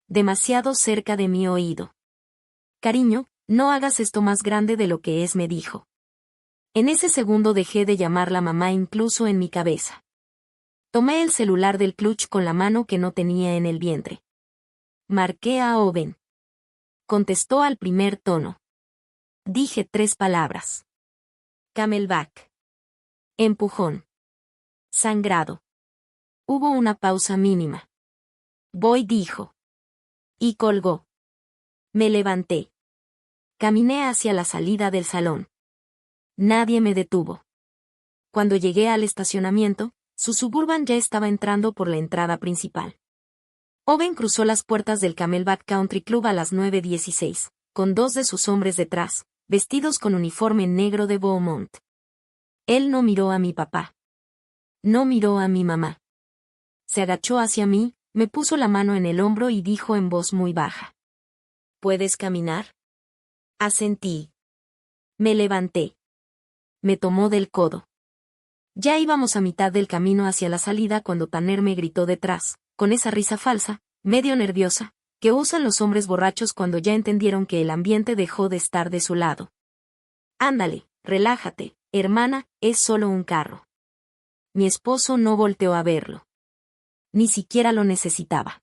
Demasiado cerca de mi oído. Cariño, no hagas esto más grande de lo que es, me dijo. En ese segundo dejé de llamarla mamá incluso en mi cabeza. Tomé el celular del clutch con la mano que no tenía en el vientre. Marqué a Owen. Contestó al primer tono. Dije 3 palabras. Camelback. Empujón. Sangrado. Hubo una pausa mínima. Voy, dijo. Y colgó. Me levanté. Caminé hacia la salida del salón. Nadie me detuvo. Cuando llegué al estacionamiento, su Suburban ya estaba entrando por la entrada principal. Owen cruzó las puertas del Camelback Country Club a las 9:16, con 2 de sus hombres detrás, vestidos con uniforme negro de Beaumont. Él no miró a mi papá. No miró a mi mamá. Se agachó hacia mí, me puso la mano en el hombro y dijo en voz muy baja. ¿Puedes caminar? Asentí. Me levanté. Me tomó del codo. Ya íbamos a mitad del camino hacia la salida cuando Tanner me gritó detrás, con esa risa falsa, medio nerviosa, que usan los hombres borrachos cuando ya entendieron que el ambiente dejó de estar de su lado. Ándale, relájate, hermana, es solo un carro. Mi esposo no volteó a verlo. Ni siquiera lo necesitaba.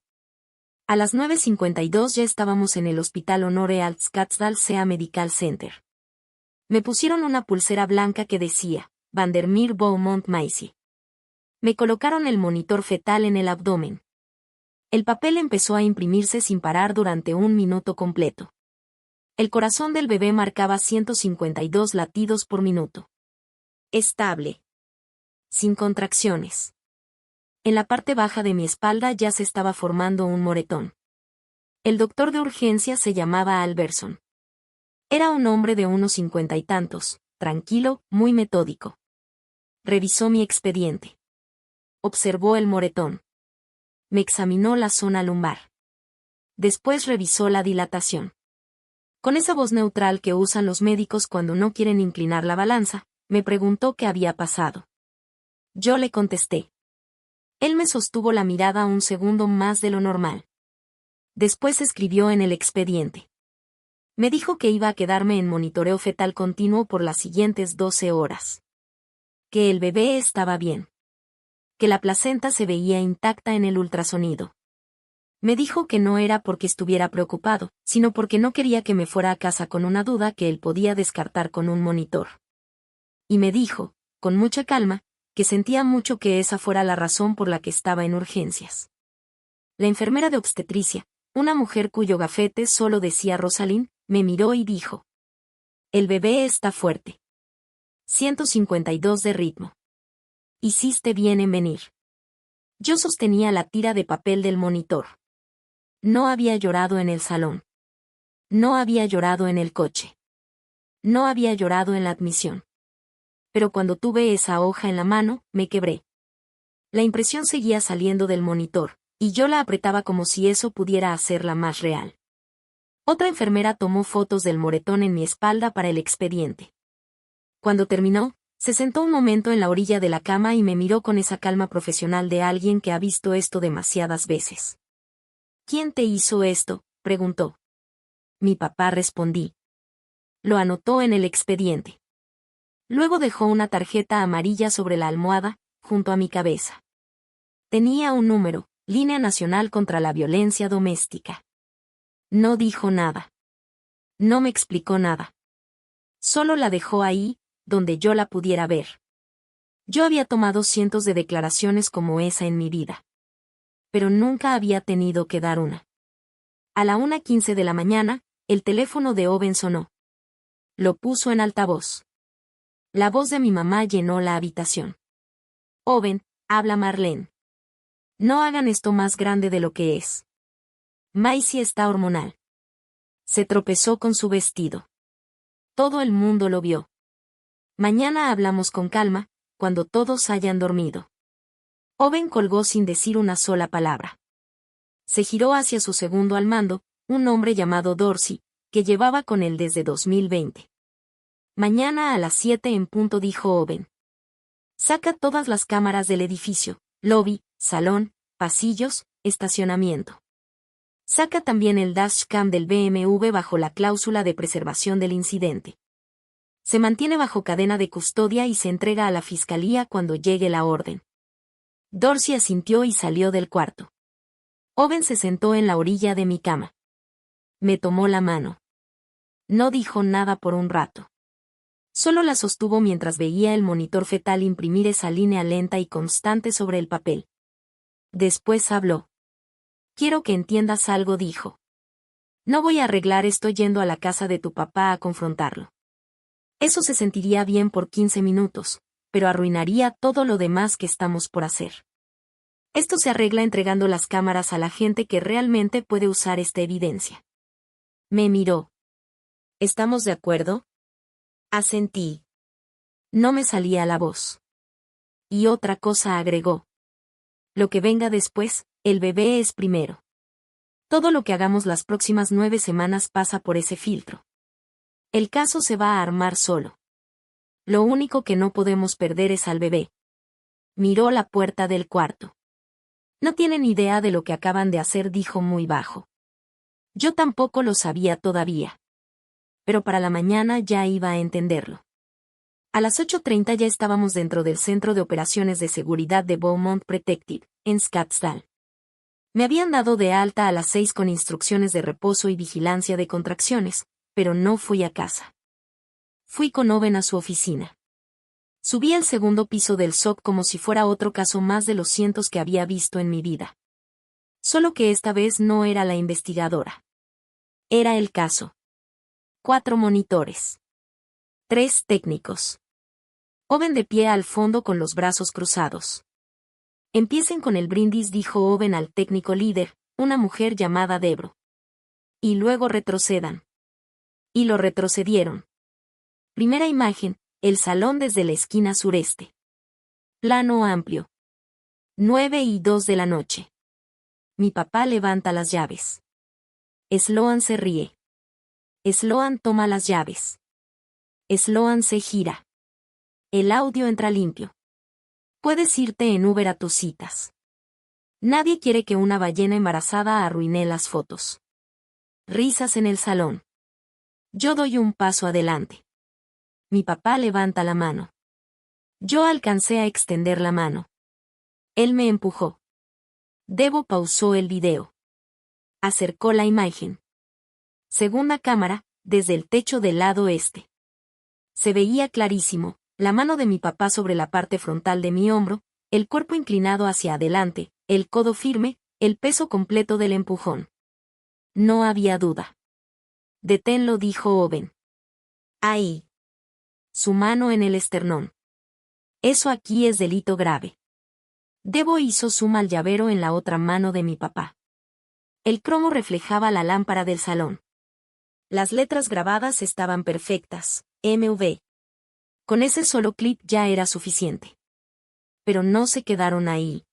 A las 9:52 ya estábamos en el Hospital Honore al Scottsdale Sea Medical Center. Me pusieron una pulsera blanca que decía, Vandermeer Beaumont Macy. Me colocaron el monitor fetal en el abdomen. El papel empezó a imprimirse sin parar durante 1 minuto completo. El corazón del bebé marcaba 152 latidos por minuto. Estable. Sin contracciones. En la parte baja de mi espalda ya se estaba formando un moretón. El doctor de urgencia se llamaba Alberson. Era un hombre de unos 50 y tantos, tranquilo, muy metódico. Revisó mi expediente. Observó el moretón. Me examinó la zona lumbar. Después revisó la dilatación. Con esa voz neutral que usan los médicos cuando no quieren inclinar la balanza, me preguntó qué había pasado. Yo le contesté. Él me sostuvo la mirada 1 segundo más de lo normal. Después escribió en el expediente. Me dijo que iba a quedarme en monitoreo fetal continuo por las siguientes 12 horas. Que el bebé estaba bien. Que la placenta se veía intacta en el ultrasonido. Me dijo que no era porque estuviera preocupado, sino porque no quería que me fuera a casa con una duda que él podía descartar con un monitor. Y me dijo, con mucha calma, que sentía mucho que esa fuera la razón por la que estaba en urgencias. La enfermera de obstetricia, una mujer cuyo gafete solo decía Rosalind, me miró y dijo. El bebé está fuerte. 152 de ritmo. Hiciste bien en venir. Yo sostenía la tira de papel del monitor. No había llorado en el salón. No había llorado en el coche. No había llorado en la admisión. Pero cuando tuve esa hoja en la mano, me quebré. La impresión seguía saliendo del monitor, y yo la apretaba como si eso pudiera hacerla más real. Otra enfermera tomó fotos del moretón en mi espalda para el expediente. Cuando terminó, se sentó un momento en la orilla de la cama y me miró con esa calma profesional de alguien que ha visto esto demasiadas veces. ¿Quién te hizo esto?, preguntó. Mi papá, respondí. Lo anotó en el expediente. Luego dejó una tarjeta amarilla sobre la almohada, junto a mi cabeza. Tenía un número, Línea Nacional contra la Violencia Doméstica. No dijo nada. No me explicó nada. Solo la dejó ahí, donde yo la pudiera ver. Yo había tomado cientos de declaraciones como esa en mi vida. pero nunca había tenido que dar una. A la 1:15 de la mañana, el teléfono de Owen sonó. Lo puso en altavoz. La voz de mi mamá llenó la habitación. Owen, habla Marlene. No hagan esto más grande de lo que es. Maisie está hormonal. Se tropezó con su vestido. Todo el mundo lo vio. Mañana hablamos con calma, cuando todos hayan dormido. Owen colgó sin decir una sola palabra. Se giró hacia su segundo al mando, un hombre llamado Dorsey, que llevaba con él desde 2020. Mañana a las 7 en punto, dijo Owen. Saca todas las cámaras del edificio, lobby, salón, pasillos, estacionamiento. Saca también el dashcam del BMW bajo la cláusula de preservación del incidente. Se mantiene bajo cadena de custodia y se entrega a la fiscalía cuando llegue la orden. Dorsey asintió y salió del cuarto. Owen se sentó en la orilla de mi cama. Me tomó la mano. No dijo nada por un rato. Solo la sostuvo mientras veía el monitor fetal imprimir esa línea lenta y constante sobre el papel. Después habló. Quiero que entiendas algo, dijo. No voy a arreglar esto yendo a la casa de tu papá a confrontarlo. Eso se sentiría bien por 15 minutos, pero arruinaría todo lo demás que estamos por hacer. Esto se arregla entregando las cámaras a la gente que realmente puede usar esta evidencia. Me miró. ¿Estamos de acuerdo? Asentí. No me salía la voz. Y otra cosa agregó. Lo que venga después, el bebé es primero. Todo lo que hagamos las próximas 9 semanas pasa por ese filtro. El caso se va a armar solo. Lo único que no podemos perder es al bebé. Miró la puerta del cuarto. No tienen idea de lo que acaban de hacer, dijo muy bajo. Yo tampoco lo sabía todavía. Pero para la mañana ya iba a entenderlo. A las 8:30 ya estábamos dentro del Centro de Operaciones de Seguridad de Beaumont Protective, en Scottsdale. Me habían dado de alta a las 6 con instrucciones de reposo y vigilancia de contracciones, pero no fui a casa. Fui con Owen a su oficina. Subí al segundo piso del SOC como si fuera otro caso más de los cientos que había visto en mi vida. Solo que esta vez no era la investigadora. Era el caso. 4 monitores. 3 técnicos. Owen de pie al fondo con los brazos cruzados. Empiecen con el brindis, dijo Owen al técnico líder, una mujer llamada Debro. Y luego retrocedan. Y lo retrocedieron. Primera imagen, el salón desde la esquina sureste. Plano amplio. 9:02 de la noche. Mi papá levanta las llaves. Sloan se ríe. Sloan toma las llaves. Sloan se gira. El audio entra limpio. Puedes irte en Uber a tus citas. Nadie quiere que una ballena embarazada arruine las fotos. Risas en el salón. Yo doy un paso adelante. Mi papá levanta la mano. Yo alcancé a extender la mano. Él me empujó. Debo pausó el video. Acercó la imagen. Segunda cámara, desde el techo del lado este. Se veía clarísimo, la mano de mi papá sobre la parte frontal de mi hombro, el cuerpo inclinado hacia adelante, el codo firme, el peso completo del empujón. No había duda. Deténlo, dijo Owen. Ahí. Su mano en el esternón. Eso aquí es delito grave. Debo hizo zoom al llavero en la otra mano de mi papá. El cromo reflejaba la lámpara del salón. Las letras grabadas estaban perfectas, MV. Con ese solo clip ya era suficiente. Pero no se quedaron ahí.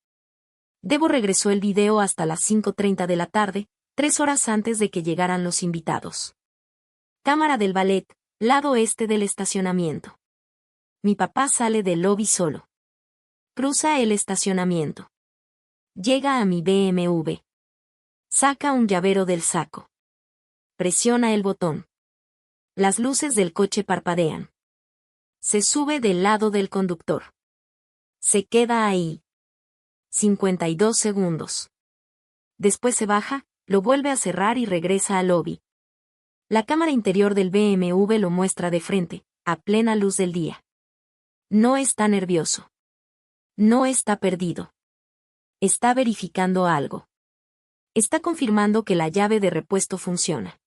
Debo regresó el video hasta las 5:30 de la tarde, 3 horas antes de que llegaran los invitados. Cámara del ballet, lado este del estacionamiento. Mi papá sale del lobby solo. Cruza el estacionamiento. Llega a mi BMW. Saca un llavero del saco. Presiona el botón. Las luces del coche parpadean. Se sube del lado del conductor. Se queda ahí. 52 segundos. Después se baja, lo vuelve a cerrar y regresa al lobby. La cámara interior del BMW lo muestra de frente, a plena luz del día. No está nervioso. No está perdido. Está verificando algo. Está confirmando que la llave de repuesto funciona.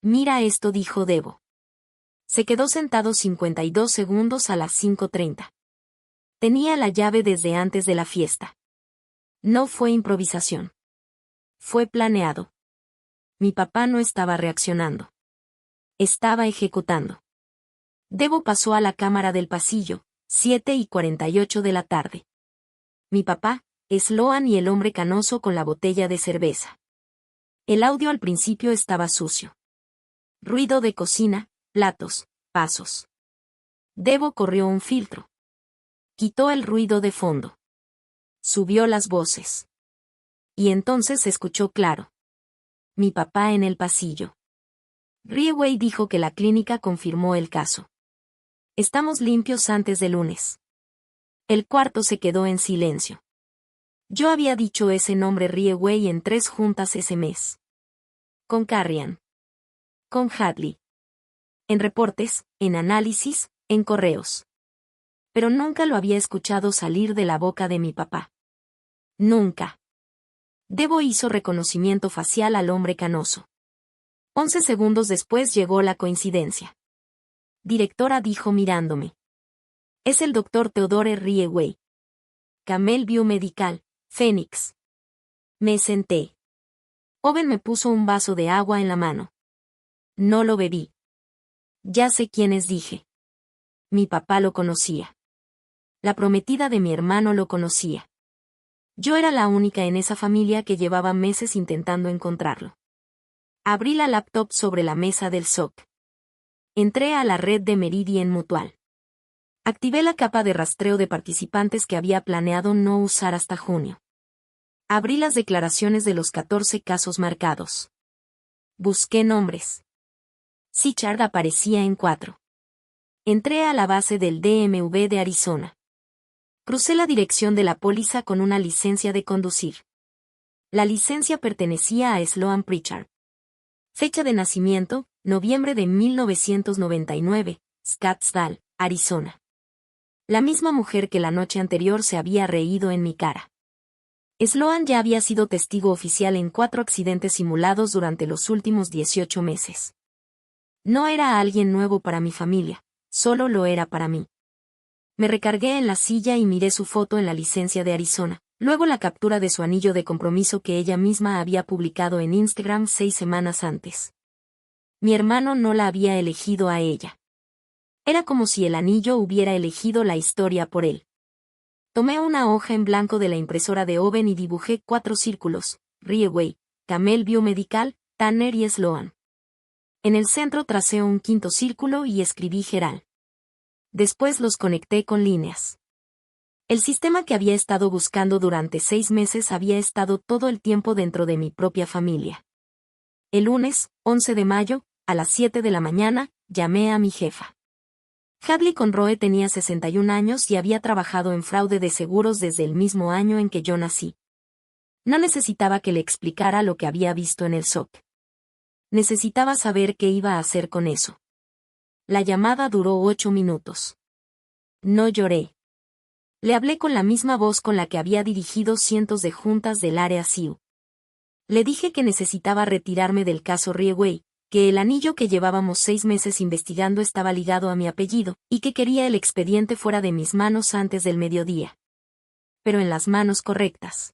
Mira esto, dijo Debo. Se quedó sentado 52 segundos a las 5:30. Tenía la llave desde antes de la fiesta. No fue improvisación. Fue planeado. Mi papá no estaba reaccionando. Estaba ejecutando. Debo pasó a la cámara del pasillo, 7:48 de la tarde. Mi papá, Sloan y el hombre canoso con la botella de cerveza. El audio al principio estaba sucio. Ruido de cocina, platos, pasos. Debo corrió un filtro. Quitó el ruido de fondo. Subió las voces. Y entonces se escuchó claro. Mi papá en el pasillo. Rieway dijo que la clínica confirmó el caso. Estamos limpios antes de lunes. El cuarto se quedó en silencio. Yo había dicho ese nombre Rieway en 3 juntas ese mes. Con Carrian. Con Hadley. En reportes, en análisis, en correos. Pero nunca lo había escuchado salir de la boca de mi papá. Nunca. Debo hizo reconocimiento facial al hombre canoso. 11 segundos después llegó la coincidencia. Directora, dijo mirándome. Es el doctor Theodore Rieway. Camel Biomedical, Phoenix. Me senté. Owen me puso un vaso de agua en la mano. No lo bebí. Ya sé quién es, dije. Mi papá lo conocía. La prometida de mi hermano lo conocía. Yo era la única en esa familia que llevaba meses intentando encontrarlo. Abrí la laptop sobre la mesa del SOC. Entré a la red de Meridian Mutual. Activé la capa de rastreo de participantes que había planeado no usar hasta junio. Abrí las declaraciones de los 14 casos marcados. Busqué nombres. Sichard aparecía en 4. Entré a la base del DMV de Arizona. Crucé la dirección de la póliza con una licencia de conducir. La licencia pertenecía a Sloan Pritchard. Fecha de nacimiento, noviembre de 1999, Scottsdale, Arizona. La misma mujer que la noche anterior se había reído en mi cara. Sloan ya había sido testigo oficial en 4 accidentes simulados durante los últimos 18 meses. No era alguien nuevo para mi familia, solo lo era para mí. Me recargué en la silla y miré su foto en la licencia de Arizona, luego la captura de su anillo de compromiso que ella misma había publicado en Instagram 6 semanas antes. Mi hermano no la había elegido a ella. Era como si el anillo hubiera elegido la historia por él. Tomé una hoja en blanco de la impresora de Owen y dibujé 4 círculos: Rieway, Camel Biomedical, Tanner y Sloan. En el centro tracé un 5.º círculo y escribí Gerald. Después los conecté con líneas. El sistema que había estado buscando durante 6 meses había estado todo el tiempo dentro de mi propia familia. El lunes, 11 de mayo, a las 7 de la mañana, llamé a mi jefa. Hadley Conroe tenía 61 años y había trabajado en fraude de seguros desde el mismo año en que yo nací. No necesitaba que le explicara lo que había visto en el SOC. Necesitaba saber qué iba a hacer con eso. La llamada duró 8 minutos. No lloré. Le hablé con la misma voz con la que había dirigido cientos de juntas del área SIU. Le dije que necesitaba retirarme del caso Rieway, que el anillo que llevábamos 6 meses investigando estaba ligado a mi apellido, y que quería el expediente fuera de mis manos antes del mediodía. Pero en las manos correctas.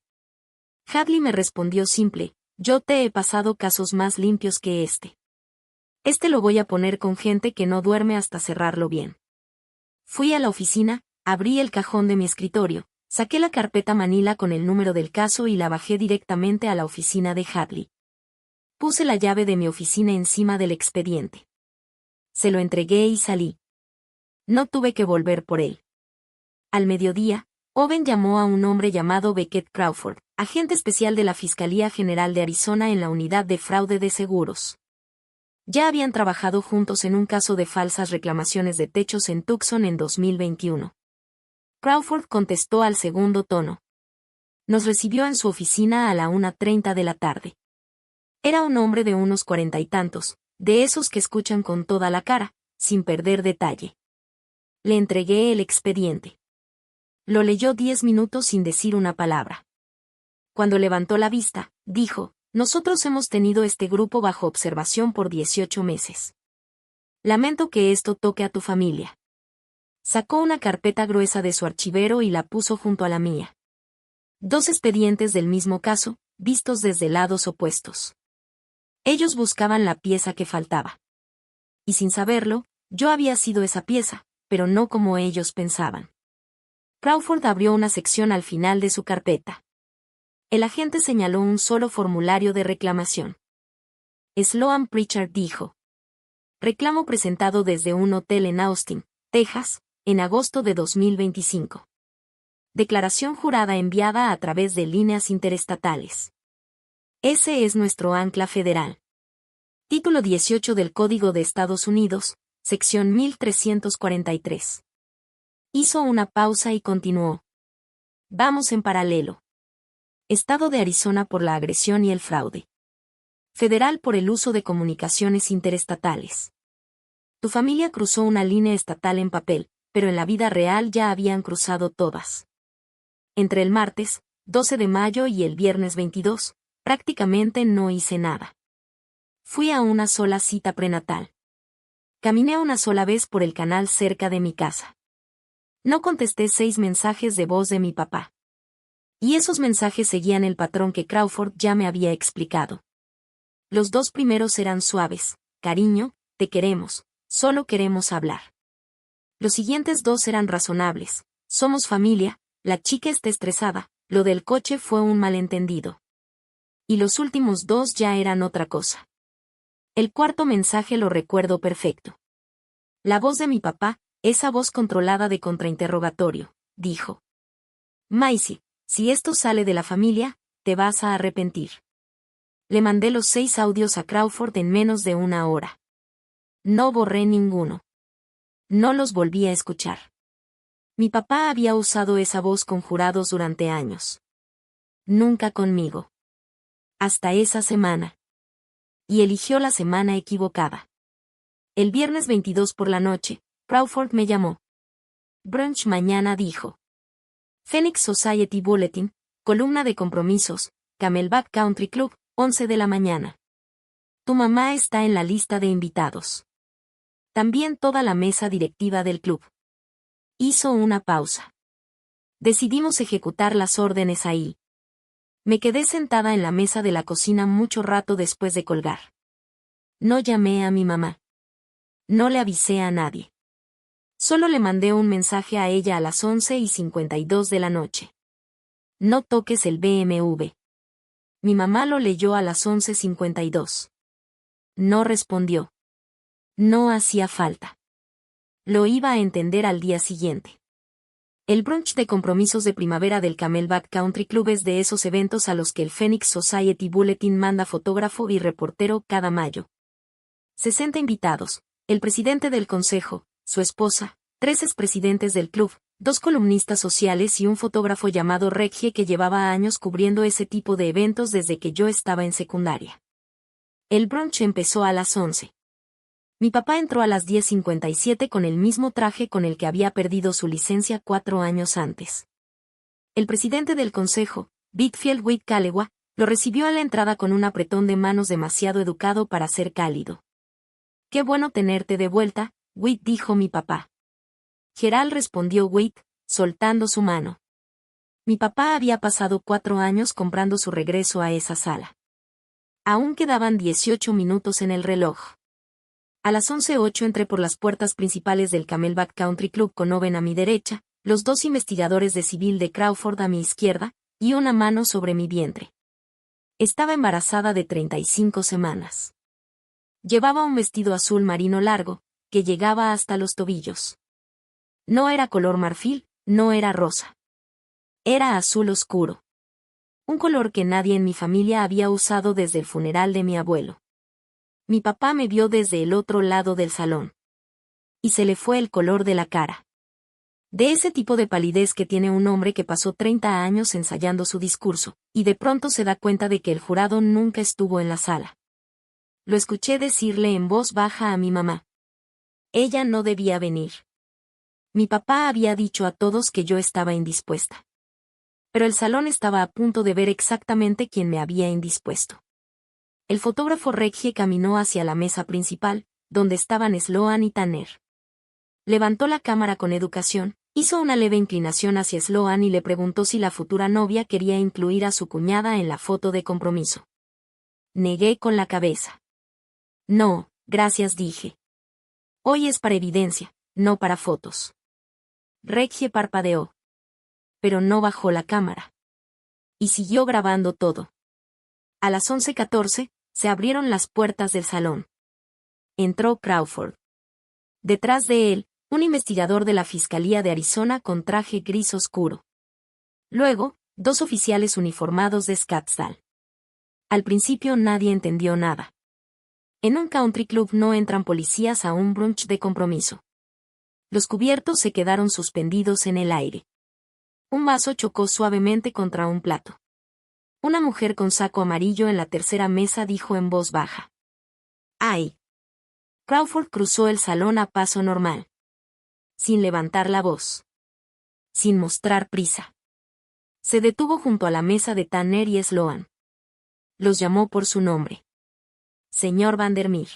Hadley me respondió simple: yo te he pasado casos más limpios que este. Este lo voy a poner con gente que no duerme hasta cerrarlo bien. Fui a la oficina, abrí el cajón de mi escritorio, saqué la carpeta manila con el número del caso y la bajé directamente a la oficina de Hadley. Puse la llave de mi oficina encima del expediente. Se lo entregué y salí. No tuve que volver por él. Al mediodía, Owen llamó a un hombre llamado Beckett Crawford, agente especial de la Fiscalía General de Arizona en la unidad de fraude de seguros. Ya habían trabajado juntos en un caso de falsas reclamaciones de techos en Tucson en 2021. Crawford contestó al segundo tono. Nos recibió en su oficina a la 1:30 de la tarde. Era un hombre de unos 40 y tantos, de esos que escuchan con toda la cara, sin perder detalle. Le entregué el expediente. Lo leyó 10 minutos sin decir una palabra. Cuando levantó la vista, dijo, nosotros hemos tenido este grupo bajo observación por 18 meses. Lamento que esto toque a tu familia. Sacó una carpeta gruesa de su archivero y la puso junto a la mía. 2 expedientes del mismo caso, vistos desde lados opuestos. Ellos buscaban la pieza que faltaba. Y sin saberlo, yo había sido esa pieza, pero no como ellos pensaban. Crawford abrió una sección al final de su carpeta. El agente señaló un solo formulario de reclamación. Sloan Pritchard dijo. Reclamo presentado desde un hotel en Austin, Texas, en agosto de 2025. Declaración jurada enviada a través de líneas interestatales. Ese es nuestro ancla federal. Título 18 del Código de Estados Unidos, sección 1343. Hizo una pausa y continuó. Vamos en paralelo. Estado de Arizona por la agresión y el fraude. Federal por el uso de comunicaciones interestatales. Tu familia cruzó una línea estatal en papel, pero en la vida real ya habían cruzado todas. Entre el martes, 12 de mayo y el viernes 22, prácticamente no hice nada. Fui a una sola cita prenatal. Caminé una sola vez por el canal cerca de mi casa. No contesté 6 mensajes de voz de mi papá. Y esos mensajes seguían el patrón que Crawford ya me había explicado. Los 2 primeros eran suaves, cariño, te queremos, solo queremos hablar. Los siguientes 2 eran razonables, somos familia, la chica está estresada, lo del coche fue un malentendido. Y los últimos 2 ya eran otra cosa. El cuarto mensaje lo recuerdo perfecto. La voz de mi papá, esa voz controlada de contrainterrogatorio, dijo. Maisie, si esto sale de la familia, te vas a arrepentir. Le mandé los 6 audios a Crawford en menos de una hora. No borré ninguno. No los volví a escuchar. Mi papá había usado esa voz con jurados durante años. Nunca conmigo. Hasta esa semana. Y eligió la semana equivocada. El viernes 22 por la noche, Crawford me llamó. Brunch mañana dijo. Phoenix Society Bulletin, columna de compromisos, Camelback Country Club, 11 de la mañana. Tu mamá está en la lista de invitados. También toda la mesa directiva del club. Hizo una pausa. Decidimos ejecutar las órdenes ahí. Me quedé sentada en la mesa de la cocina mucho rato después de colgar. No llamé a mi mamá. No le avisé a nadie. Solo le mandé un mensaje a ella a las 11:52 de la noche. No toques el BMW. Mi mamá lo leyó a las 11:52. No respondió. No hacía falta. Lo iba a entender al día siguiente. El brunch de compromisos de primavera del Camelback Country Club es de esos eventos a los que el Phoenix Society Bulletin manda fotógrafo y reportero cada mayo. 60 invitados, el presidente del consejo, su esposa, 3 expresidentes del club, 2 columnistas sociales y un fotógrafo llamado Reggie que llevaba años cubriendo ese tipo de eventos desde que yo estaba en secundaria. El brunch empezó a las 11. Mi papá entró a las 10:57 con el mismo traje con el que había perdido su licencia 4 años antes. El presidente del consejo, Whitfield Witt Calewa, lo recibió a la entrada con un apretón de manos demasiado educado para ser cálido. Qué bueno tenerte de vuelta, Witt, dijo mi papá. Gerald, respondió Witt, soltando su mano. Mi papá había pasado 4 años comprando su regreso a esa sala. Aún quedaban 18 minutos en el reloj. A las 11:08 entré por las puertas principales del Camelback Country Club con Owen a mi derecha, los 2 investigadores de civil de Crawford a mi izquierda, y una mano sobre mi vientre. Estaba embarazada de 35 semanas. Llevaba un vestido azul marino largo, que llegaba hasta los tobillos. No era color marfil, no era rosa. Era azul oscuro. Un color que nadie en mi familia había usado desde el funeral de mi abuelo. Mi papá me vio desde el otro lado del salón. Y se le fue el color de la cara. De ese tipo de palidez que tiene un hombre que pasó 30 años ensayando su discurso, y de pronto se da cuenta de que el jurado nunca estuvo en la sala. Lo escuché decirle en voz baja a mi mamá. Ella no debía venir. Mi papá había dicho a todos que yo estaba indispuesta. Pero el salón estaba a punto de ver exactamente quién me había indispuesto. El fotógrafo Reggie caminó hacia la mesa principal, donde estaban Sloan y Tanner. Levantó la cámara con educación, hizo una leve inclinación hacia Sloan y le preguntó si la futura novia quería incluir a su cuñada en la foto de compromiso. Negué con la cabeza. No, gracias, dije. Hoy es para evidencia, no para fotos. Reggie parpadeó. Pero no bajó la cámara. Y siguió grabando todo. A las 11:14, se abrieron las puertas del salón. Entró Crawford. Detrás de él, un investigador de la Fiscalía de Arizona con traje gris oscuro. Luego, 2 oficiales uniformados de Scottsdale. Al principio nadie entendió nada. En un country club no entran policías a un brunch de compromiso. Los cubiertos se quedaron suspendidos en el aire. Un vaso chocó suavemente contra un plato. Una mujer con saco amarillo en la tercera mesa dijo en voz baja. ¡Ay! Crawford cruzó el salón a paso normal. Sin levantar la voz. Sin mostrar prisa. Se detuvo junto a la mesa de Tanner y Sloan. Los llamó por su nombre. Señor Vandermeer.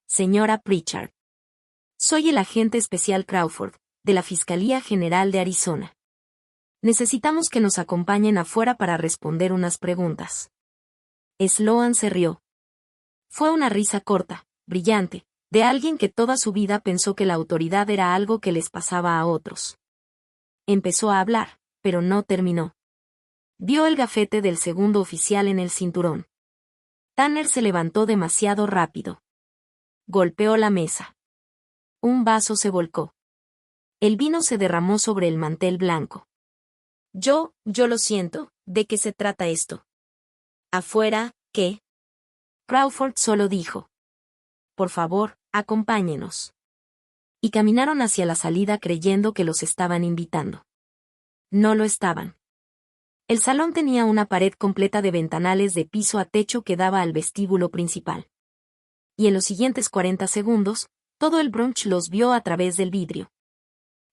Señora Pritchard. Soy el agente especial Crawford, de la Fiscalía General de Arizona. Necesitamos que nos acompañen afuera para responder unas preguntas. Sloan se rió. Fue una risa corta, brillante, de alguien que toda su vida pensó que la autoridad era algo que les pasaba a otros. Empezó a hablar, pero no terminó. Vio el gafete del segundo oficial en el cinturón. Tanner se levantó demasiado rápido. Golpeó la mesa. Un vaso se volcó. El vino se derramó sobre el mantel blanco. Yo lo siento, ¿de qué se trata esto? ¿Afuera, qué? Crawford solo dijo. Por favor, acompáñenos. Y caminaron hacia la salida creyendo que los estaban invitando. No lo estaban. El salón tenía una pared completa de ventanales de piso a techo que daba al vestíbulo principal. Y en los siguientes 40 segundos, todo el brunch los vio a través del vidrio.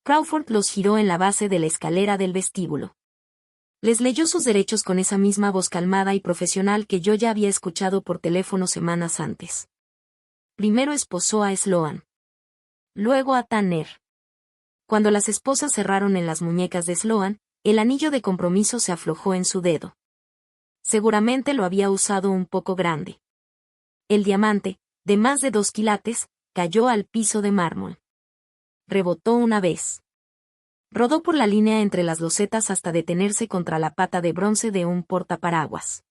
Crawford los giró en la base de la escalera del vestíbulo. Les leyó sus derechos con esa misma voz calmada y profesional que yo ya había escuchado por teléfono semanas antes. Primero esposó a Sloan. Luego a Tanner. Cuando las esposas cerraron en las muñecas de Sloan, el anillo de compromiso se aflojó en su dedo. Seguramente lo había usado un poco grande. El diamante, de más de 2 quilates, cayó al piso de mármol. Rebotó una vez. Rodó por la línea entre las losetas hasta detenerse contra la pata de bronce de un portaparaguas.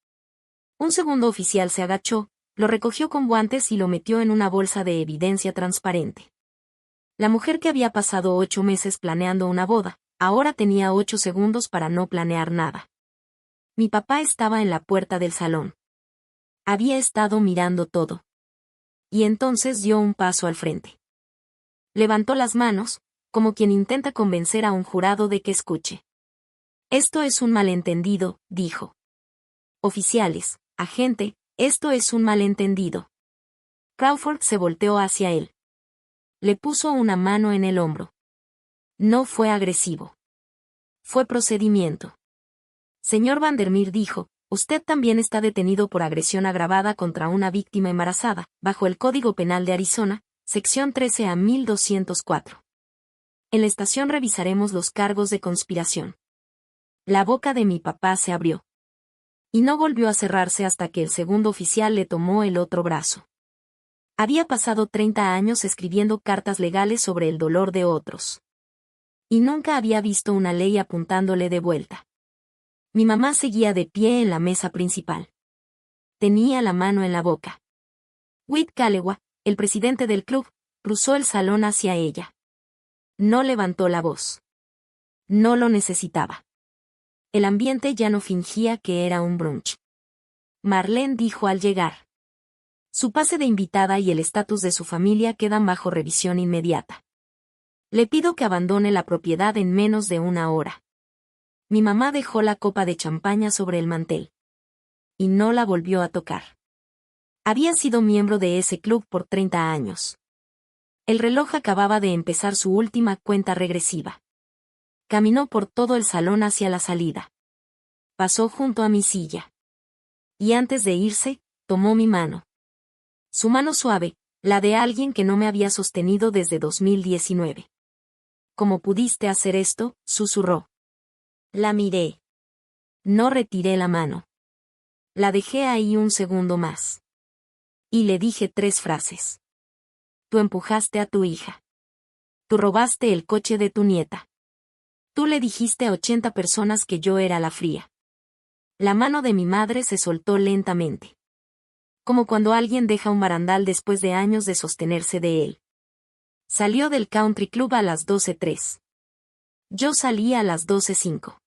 Un segundo oficial se agachó, lo recogió con guantes y lo metió en una bolsa de evidencia transparente. La mujer que había pasado 8 meses planeando una boda, ahora tenía 8 segundos para no planear nada. Mi papá estaba en la puerta del salón. Había estado mirando todo. Y entonces dio un paso al frente. Levantó las manos, como quien intenta convencer a un jurado de que escuche. Esto es un malentendido, dijo. Oficiales, agente, esto es un malentendido. Crawford se volteó hacia él. Le puso una mano en el hombro. No fue agresivo. Fue procedimiento. Señor Vandermeer dijo, usted también está detenido por agresión agravada contra una víctima embarazada, bajo el Código Penal de Arizona, sección 13 a 1204. En la estación revisaremos los cargos de conspiración. La boca de mi papá se abrió. Y no volvió a cerrarse hasta que el segundo oficial le tomó el otro brazo. Había pasado 30 años escribiendo cartas legales sobre el dolor de otros. Y nunca había visto una ley apuntándole de vuelta. Mi mamá seguía de pie en la mesa principal. Tenía la mano en la boca. Whit Calewa, el presidente del club, cruzó el salón hacia ella. No levantó la voz. No lo necesitaba. El ambiente ya no fingía que era un brunch. Marlene dijo al llegar. Su pase de invitada y el estatus de su familia quedan bajo revisión inmediata. Le pido que abandone la propiedad en menos de 1 hora. Mi mamá dejó la copa de champaña sobre el mantel. Y no la volvió a tocar. Había sido miembro de ese club por 30 años. El reloj acababa de empezar su última cuenta regresiva. Caminó por todo el salón hacia la salida. pasó junto a mi silla. Y antes de irse, tomó mi mano. Su mano suave, la de alguien que no me había sostenido desde 2019. ¿Cómo pudiste hacer esto?, susurró. La miré. No retiré la mano. La dejé ahí un segundo más. Y le dije 3 frases. Tú empujaste a tu hija. Tú robaste el coche de tu nieta. Tú le dijiste a 80 personas que yo era la fría. La mano de mi madre se soltó lentamente. Como cuando alguien deja un barandal después de años de sostenerse de él. Salió del country club a las 12:03. Yo salí a las 12:05.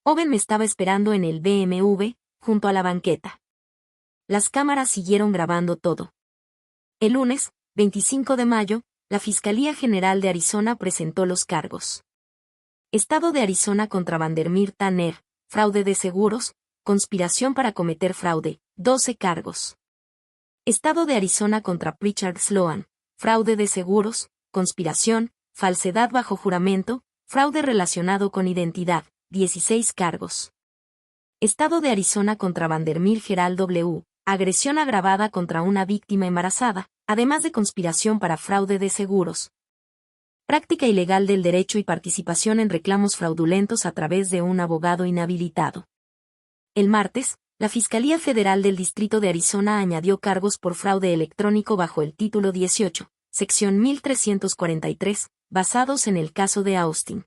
Owen me estaba esperando en el BMW, junto a la banqueta. Las cámaras siguieron grabando todo. El lunes, 25 de mayo, la Fiscalía General de Arizona presentó los cargos. Estado de Arizona contra Vandermeer Tanner, fraude de seguros, conspiración para cometer fraude, 12 cargos. Estado de Arizona contra Pritchard Sloan, fraude de seguros, conspiración, falsedad bajo juramento, fraude relacionado con identidad, 16 cargos. Estado de Arizona contra Vandermeer Gerald W., agresión agravada contra una víctima embarazada, además de conspiración para fraude de seguros. Práctica ilegal del derecho y participación en reclamos fraudulentos a través de un abogado inhabilitado. El martes, la Fiscalía Federal del Distrito de Arizona añadió cargos por fraude electrónico bajo el título 18, sección 1343, basados en el caso de Austin.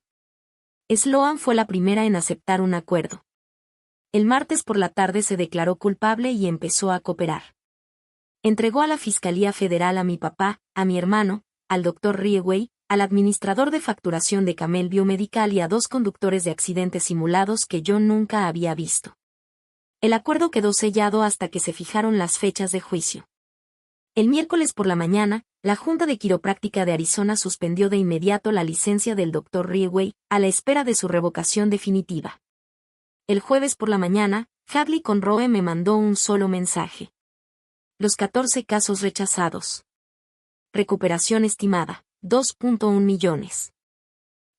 Sloan fue la primera en aceptar un acuerdo. El martes por la tarde se declaró culpable y empezó a cooperar. Entregó a la Fiscalía Federal a mi papá, a mi hermano, al Dr. Rieway, al administrador de facturación de Camel Biomedical y a 2 conductores de accidentes simulados que yo nunca había visto. El acuerdo quedó sellado hasta que se fijaron las fechas de juicio. El miércoles por la mañana, la Junta de Quiropráctica de Arizona suspendió de inmediato la licencia del Dr. Rieway, a la espera de su revocación definitiva. El jueves por la mañana, Hadley Conroe me mandó un solo mensaje. Los 14 casos rechazados. Recuperación estimada, 2.1 millones.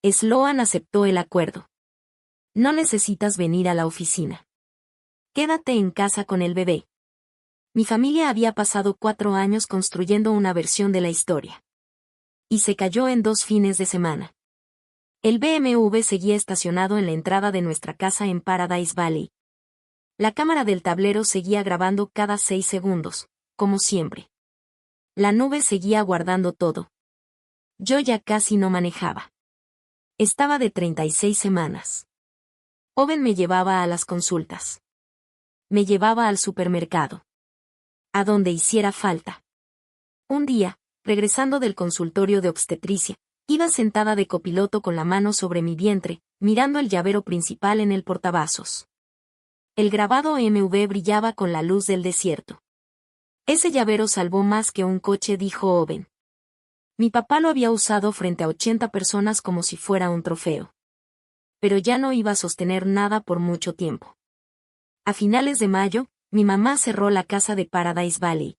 Sloan aceptó el acuerdo. No necesitas venir a la oficina. Quédate en casa con el bebé. Mi familia había pasado 4 años construyendo una versión de la historia. Y se cayó en 2 fines de semana. El BMW seguía estacionado en la entrada de nuestra casa en Paradise Valley. La cámara del tablero seguía grabando cada 6 segundos, como siempre. La nube seguía guardando todo. Yo ya casi no manejaba. Estaba de 36 semanas. Owen me llevaba a las consultas. Me llevaba al supermercado. A donde hiciera falta. Un día, regresando del consultorio de obstetricia, iba sentada de copiloto con la mano sobre mi vientre, mirando el llavero principal en el portavasos. El grabado MV brillaba con la luz del desierto. Ese llavero salvó más que un coche, dijo Owen. Mi papá lo había usado frente a 80 personas como si fuera un trofeo. Pero ya no iba a sostener nada por mucho tiempo. A finales de mayo, mi mamá cerró la casa de Paradise Valley.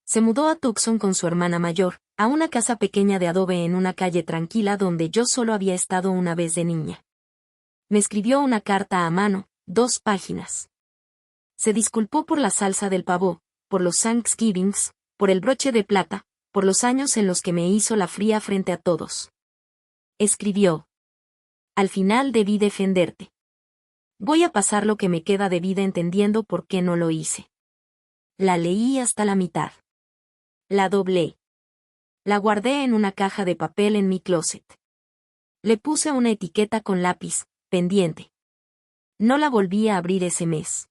Se mudó a Tucson con su hermana mayor, a una casa pequeña de adobe en una calle tranquila donde yo solo había estado una vez de niña. Me escribió una carta a mano, 2 páginas. Se disculpó por la salsa del pavó, por los Thanksgivings, por el broche de plata, por los años en los que me hizo la fría frente a todos. Escribió. Al final debí defenderte. Voy a pasar lo que me queda de vida entendiendo por qué no lo hice. La leí hasta la mitad. La doblé. La guardé en una caja de papel en mi closet. Le puse una etiqueta con lápiz, pendiente. No la volví a abrir ese mes.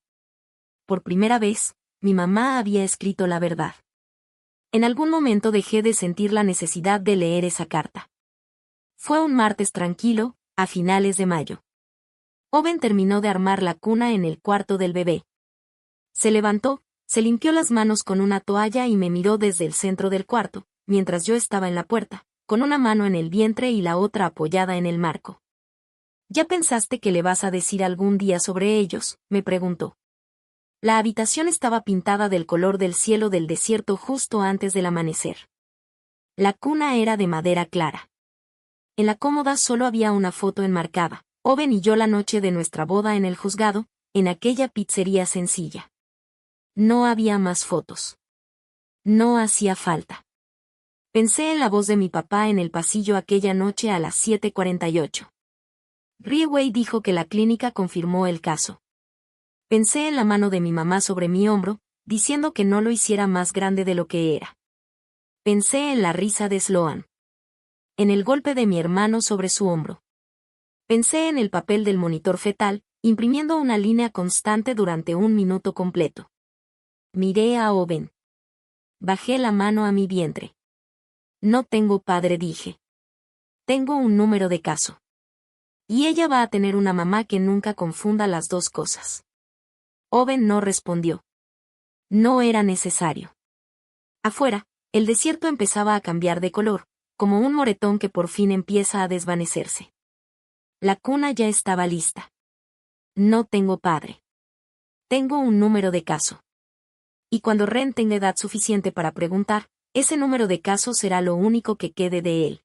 Por primera vez, mi mamá había escrito la verdad. En algún momento dejé de sentir la necesidad de leer esa carta. Fue un martes tranquilo, a finales de mayo. Owen terminó de armar la cuna en el cuarto del bebé. Se levantó, se limpió las manos con una toalla y me miró desde el centro del cuarto, mientras yo estaba en la puerta, con una mano en el vientre y la otra apoyada en el marco. ¿Ya pensaste qué le vas a decir algún día sobre ellos?, me preguntó. La habitación estaba pintada del color del cielo del desierto justo antes del amanecer. La cuna era de madera clara. En la cómoda solo había una foto enmarcada, Owen y yo la noche de nuestra boda en el juzgado, en aquella pizzería sencilla. No había más fotos. No hacía falta. Pensé en la voz de mi papá en el pasillo aquella noche a las 7:48. Rieway dijo que la clínica confirmó el caso. Pensé en la mano de mi mamá sobre mi hombro, diciendo que no lo hiciera más grande de lo que era. Pensé en la risa de Sloan. En el golpe de mi hermano sobre su hombro. Pensé en el papel del monitor fetal, imprimiendo una línea constante durante 1 minuto completo. Miré a Owen. Bajé la mano a mi vientre. No tengo padre, dije. Tengo un número de caso. Y ella va a tener una mamá que nunca confunda las dos cosas. Owen no respondió. No era necesario. Afuera, el desierto empezaba a cambiar de color, como un moretón que por fin empieza a desvanecerse. La cuna ya estaba lista. No tengo padre. Tengo un número de caso. Y cuando Ren tenga edad suficiente para preguntar, ese número de caso será lo único que quede de él.